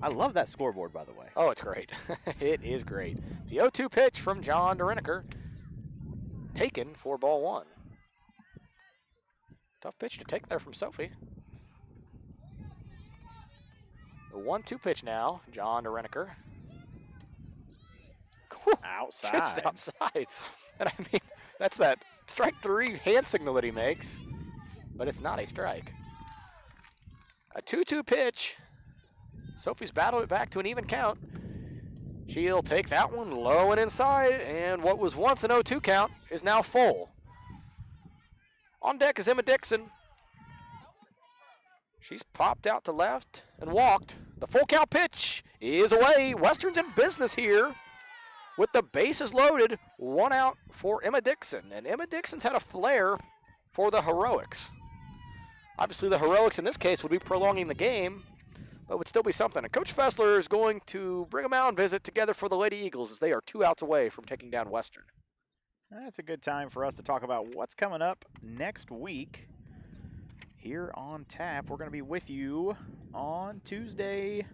I love that scoreboard, by the way. Oh, it's great. It is great. The 0-2 pitch from John to Renaker. Taken for ball 1. Tough pitch to take there from Sophie. The 1-2 pitch now. John to Renaker. Outside. Just outside. And I mean, that's that strike 3 hand signal that he makes. But it's not a strike. A 2-2 pitch. Sophie's battled it back to an even count. She'll take that one low and inside, and what was once an 0-2 count is now full. On deck is Emma Dixon. She's popped out to left and walked. The full count pitch is away. Western's in business here with the bases loaded. 1 out for Emma Dixon, and Emma Dixon's had a flair for the heroics. Obviously, the heroics in this case would be prolonging the game, but would still be something. And Coach Fessler is going to bring a mound visit together for the Lady Eagles as they are 2 outs away from taking down Western. That's a good time for us to talk about what's coming up next week here on tap. We're going to be with you on Tuesday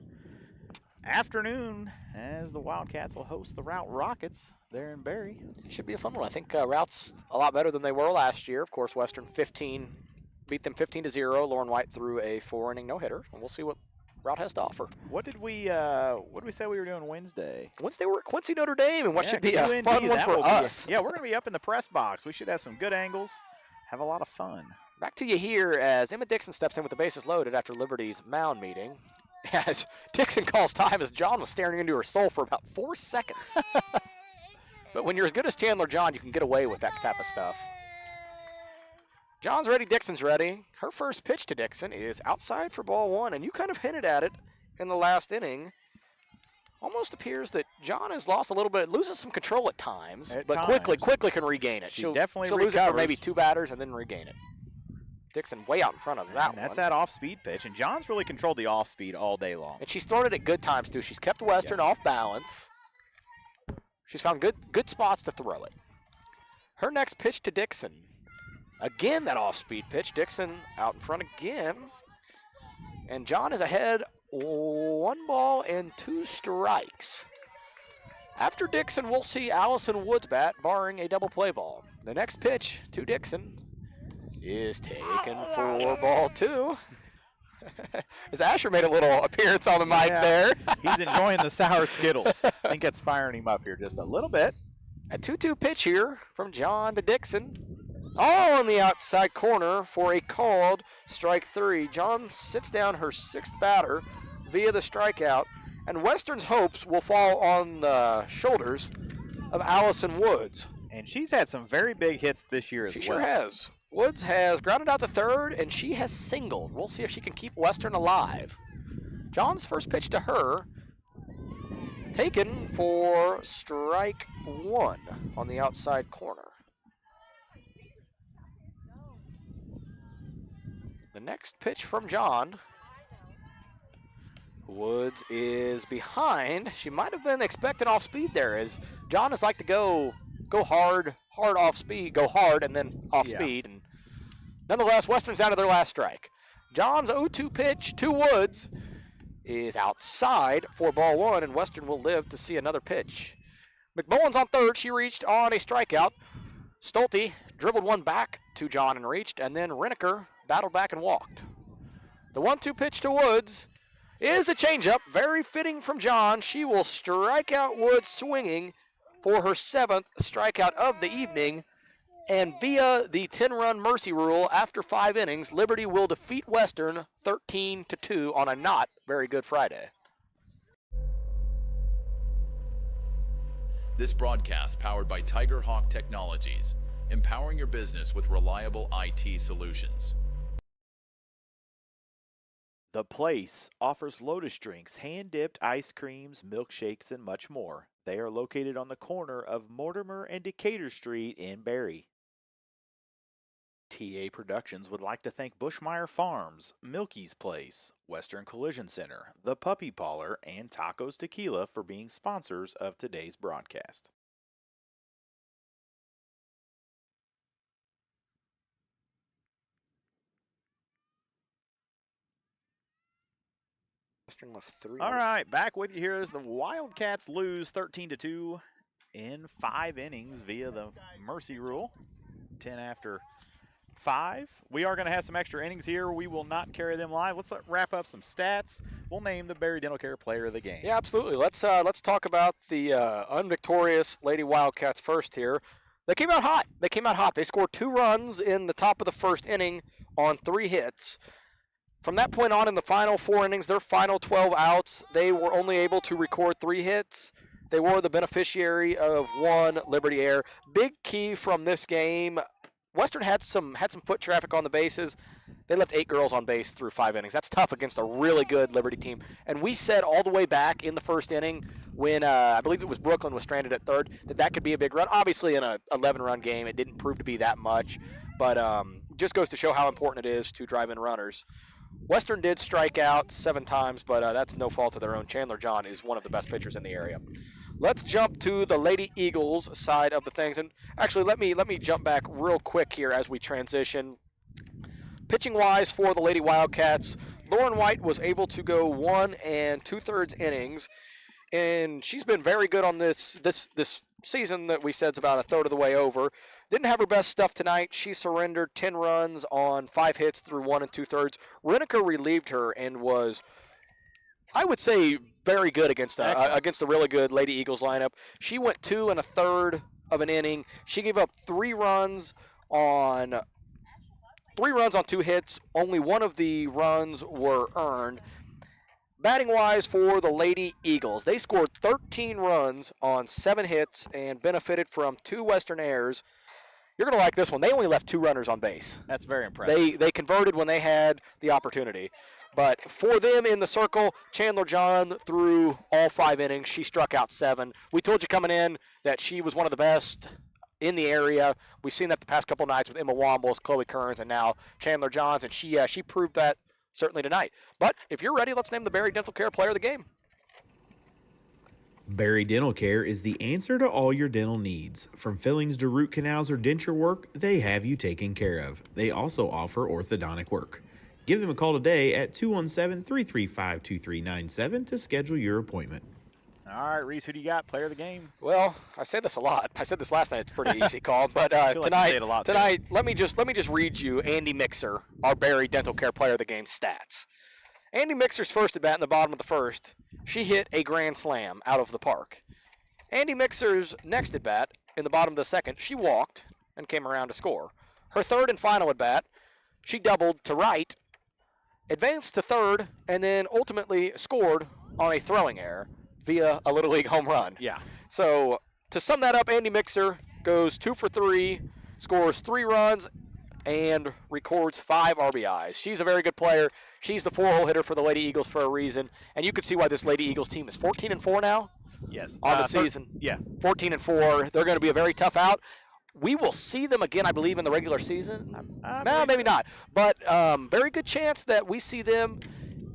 afternoon as the Wildcats will host the Route Rockets there in Barry. It should be a fun one. I think Route's a lot better than they were last year. Of course, Western beat them 15-0. Lauren White threw a 4-inning no-hitter, and we'll see what Route has to offer. What did we say we were doing Wednesday? Wednesday we're at Quincy Notre Dame, and what should be a fun one for us. Yeah, we're going to be up in the press box. We should have some good angles, have a lot of fun. Back to you here as Emma Dixon steps in with the bases loaded after Liberty's mound meeting. As Dixon calls time as John was staring into her soul for about 4 seconds. But when you're as good as Chandler John, you can get away with that type of stuff. John's ready, Dixon's ready. Her first pitch to Dixon is outside for ball 1, and you kind of hinted at it in the last inning. Almost appears that John has lost a little bit, loses some control at times, but quickly can regain it. She'll definitely lose it for maybe 2 batters and then regain it. Dixon way out in front of that one. That's that off-speed pitch, and John's really controlled the off-speed all day long. And she's thrown it at good times, too. She's kept Western off balance. She's found good spots to throw it. Her next pitch to Dixon. Again, that off-speed pitch. Dixon out in front again. And John is ahead 1 ball and 2 strikes. After Dixon, we'll see Allison Woods bat, barring a double play ball. The next pitch to Dixon is taken for ball 2. As Asher made a little appearance on the mic there. He's enjoying the sour Skittles. I think it's firing him up here just a little bit. A 2-2 pitch here from John to Dixon. All on the outside corner for a called strike 3. John sits down her 6th batter via the strikeout, and Western's hopes will fall on the shoulders of Allison Woods. And she's had some very big hits this year as well. She sure has. Woods has grounded out to third, and she has singled. We'll see if she can keep Western alive. John's first pitch to her, taken for strike 1 on the outside corner. The next pitch from John Woods is behind. She might have been expecting off speed there, as John has like to go hard off speed, go hard and then off speed. And nonetheless, Western's out of their last strike. John's 0-2 pitch to Woods is outside for ball one, and Western will live to see another pitch. McMullen's on third. She reached on a strikeout. Stolte dribbled one back to John and reached, and then Reneker battled back and walked. The 1-2 pitch to Woods is a changeup, very fitting from John. She will strike out Woods swinging for her 7th strikeout of the evening. And via the 10-run mercy rule, after 5 innings, Liberty will defeat Western 13-2 on a not very good Friday. This broadcast powered by Tiger Hawk Technologies, empowering your business with reliable IT solutions. The Place offers Lotus drinks, hand-dipped ice creams, milkshakes, and much more. They are located on the corner of Mortimer and Decatur Street in Barrie. TA Productions would like to thank Bushmeyer Farms, Milky's Place, Western Collision Center, The Puppy Parlor, and Tacos Tequila for being sponsors of today's broadcast. Western left 3. All right, back with you here as the Wildcats lose 13-2 in 5 innings via the mercy rule. 10 after 5. We are going to have some extra innings here. We will not carry them live. Let's wrap up some stats. We'll name the Barrie Dental Care player of the game. Yeah, absolutely. Let's talk about the unvictorious Lady Wildcats first here. They came out hot. They scored 2 runs in the top of the first inning on 3 hits. From that point on in the final 4 innings, their final 12 outs, they were only able to record 3 hits. They were the beneficiary of 1 Liberty error. Big key from this game, Western had some foot traffic on the bases. They left 8 girls on base through 5 innings. That's tough against a really good Liberty team. And we said all the way back in the first inning when I believe it was Brooklyn was stranded at third that could be a big run. Obviously in a 11-run game, it didn't prove to be that much. But just goes to show how important it is to drive in runners. Western did strike out 7 times, but that's no fault of their own. Chandler John is one of the best pitchers in the area. Let's jump to the Lady Eagles side of the things. And actually, let me jump back real quick here as we transition. Pitching-wise for the Lady Wildcats, Lauren White was able to go 1 2/3 innings, and she's been very good on this season that we said is about a third of the way over. Didn't have her best stuff tonight. She surrendered 10 runs on 5 hits through 1 2/3. Reneker relieved her and was, I would say, very good against a really good Lady Eagles lineup. She went 2 1/3 of an inning. She gave up 3 runs on 2 hits. Only 1 of the runs were earned. Batting-wise for the Lady Eagles, they scored 13 runs on 7 hits and benefited from 2 Western errors. You're going to like this one. They only left 2 runners on base. That's very impressive. They converted when they had the opportunity. But for them in the circle, Chandler John threw all 5 innings. She struck out 7. We told you coming in that she was one of the best in the area. We've seen that the past couple nights with Emma Wombles, Chloe Kearns, and now Chandler Johns, and she proved that certainly tonight. But if you're ready, let's name the Barrie Dental Care player of the game. Barrie Dental Care is the answer to all your dental needs. From fillings to root canals or denture work, they have you taken care of. They also offer orthodontic work. Give them a call today at 217-335-2397 to schedule your appointment. All right, Reese, who do you got? Player of the game? Well, I say this a lot. I said this last night. It's a pretty easy call. But tonight, let me just read you Andy Mixer, our Barrie Dental Care player of the game stats. Andy Mixer's first at bat in the bottom of the first, she hit a grand slam out of the park. Andy Mixer's next at bat in the bottom of the second, she walked and came around to score. Her third and final at bat, she doubled to right, advanced to third, and then ultimately scored on a throwing error via a Little League home run. Yeah. So to sum that up, Andy Mixer goes 2 for 3, scores 3 runs, and records 5 RBIs. She's a very good player. She's the 4-hole hitter for the Lady Eagles for a reason, and you can see why this Lady Eagles team is 14-4 now. Yes. On the season. Yeah. 14-4. They're going to be a very tough out. We will see them again, I believe, in the regular season. No, maybe not. But very good chance that we see them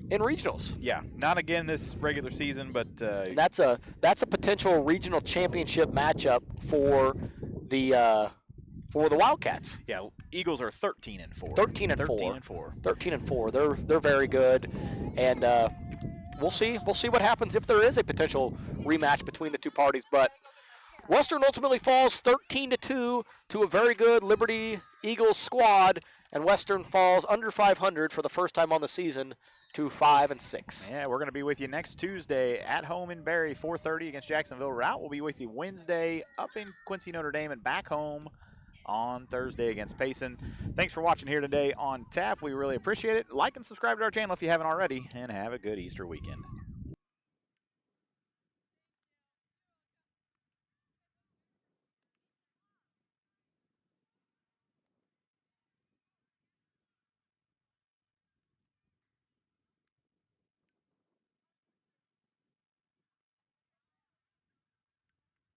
in regionals. Yeah, not again this regular season, but And that's a potential regional championship matchup for the Wildcats. yeah, Eagles are 13-4. 13-4. 13-4. 13-4. They're very good, and we'll see what happens if there is a potential rematch between the two parties. But Western ultimately falls 13-2 to a very good Liberty Eagles squad, and Western falls under 500 for the first time on the season to 5-6. Yeah, we're going to be with you next Tuesday at home in Barry, 4:30 against Jacksonville Route. We'll be with you Wednesday up in Quincy, Notre Dame, and back home on Thursday against Payson. Thanks for watching here today on Tap. We really appreciate it. Like and subscribe to our channel if you haven't already, and have a good Easter weekend.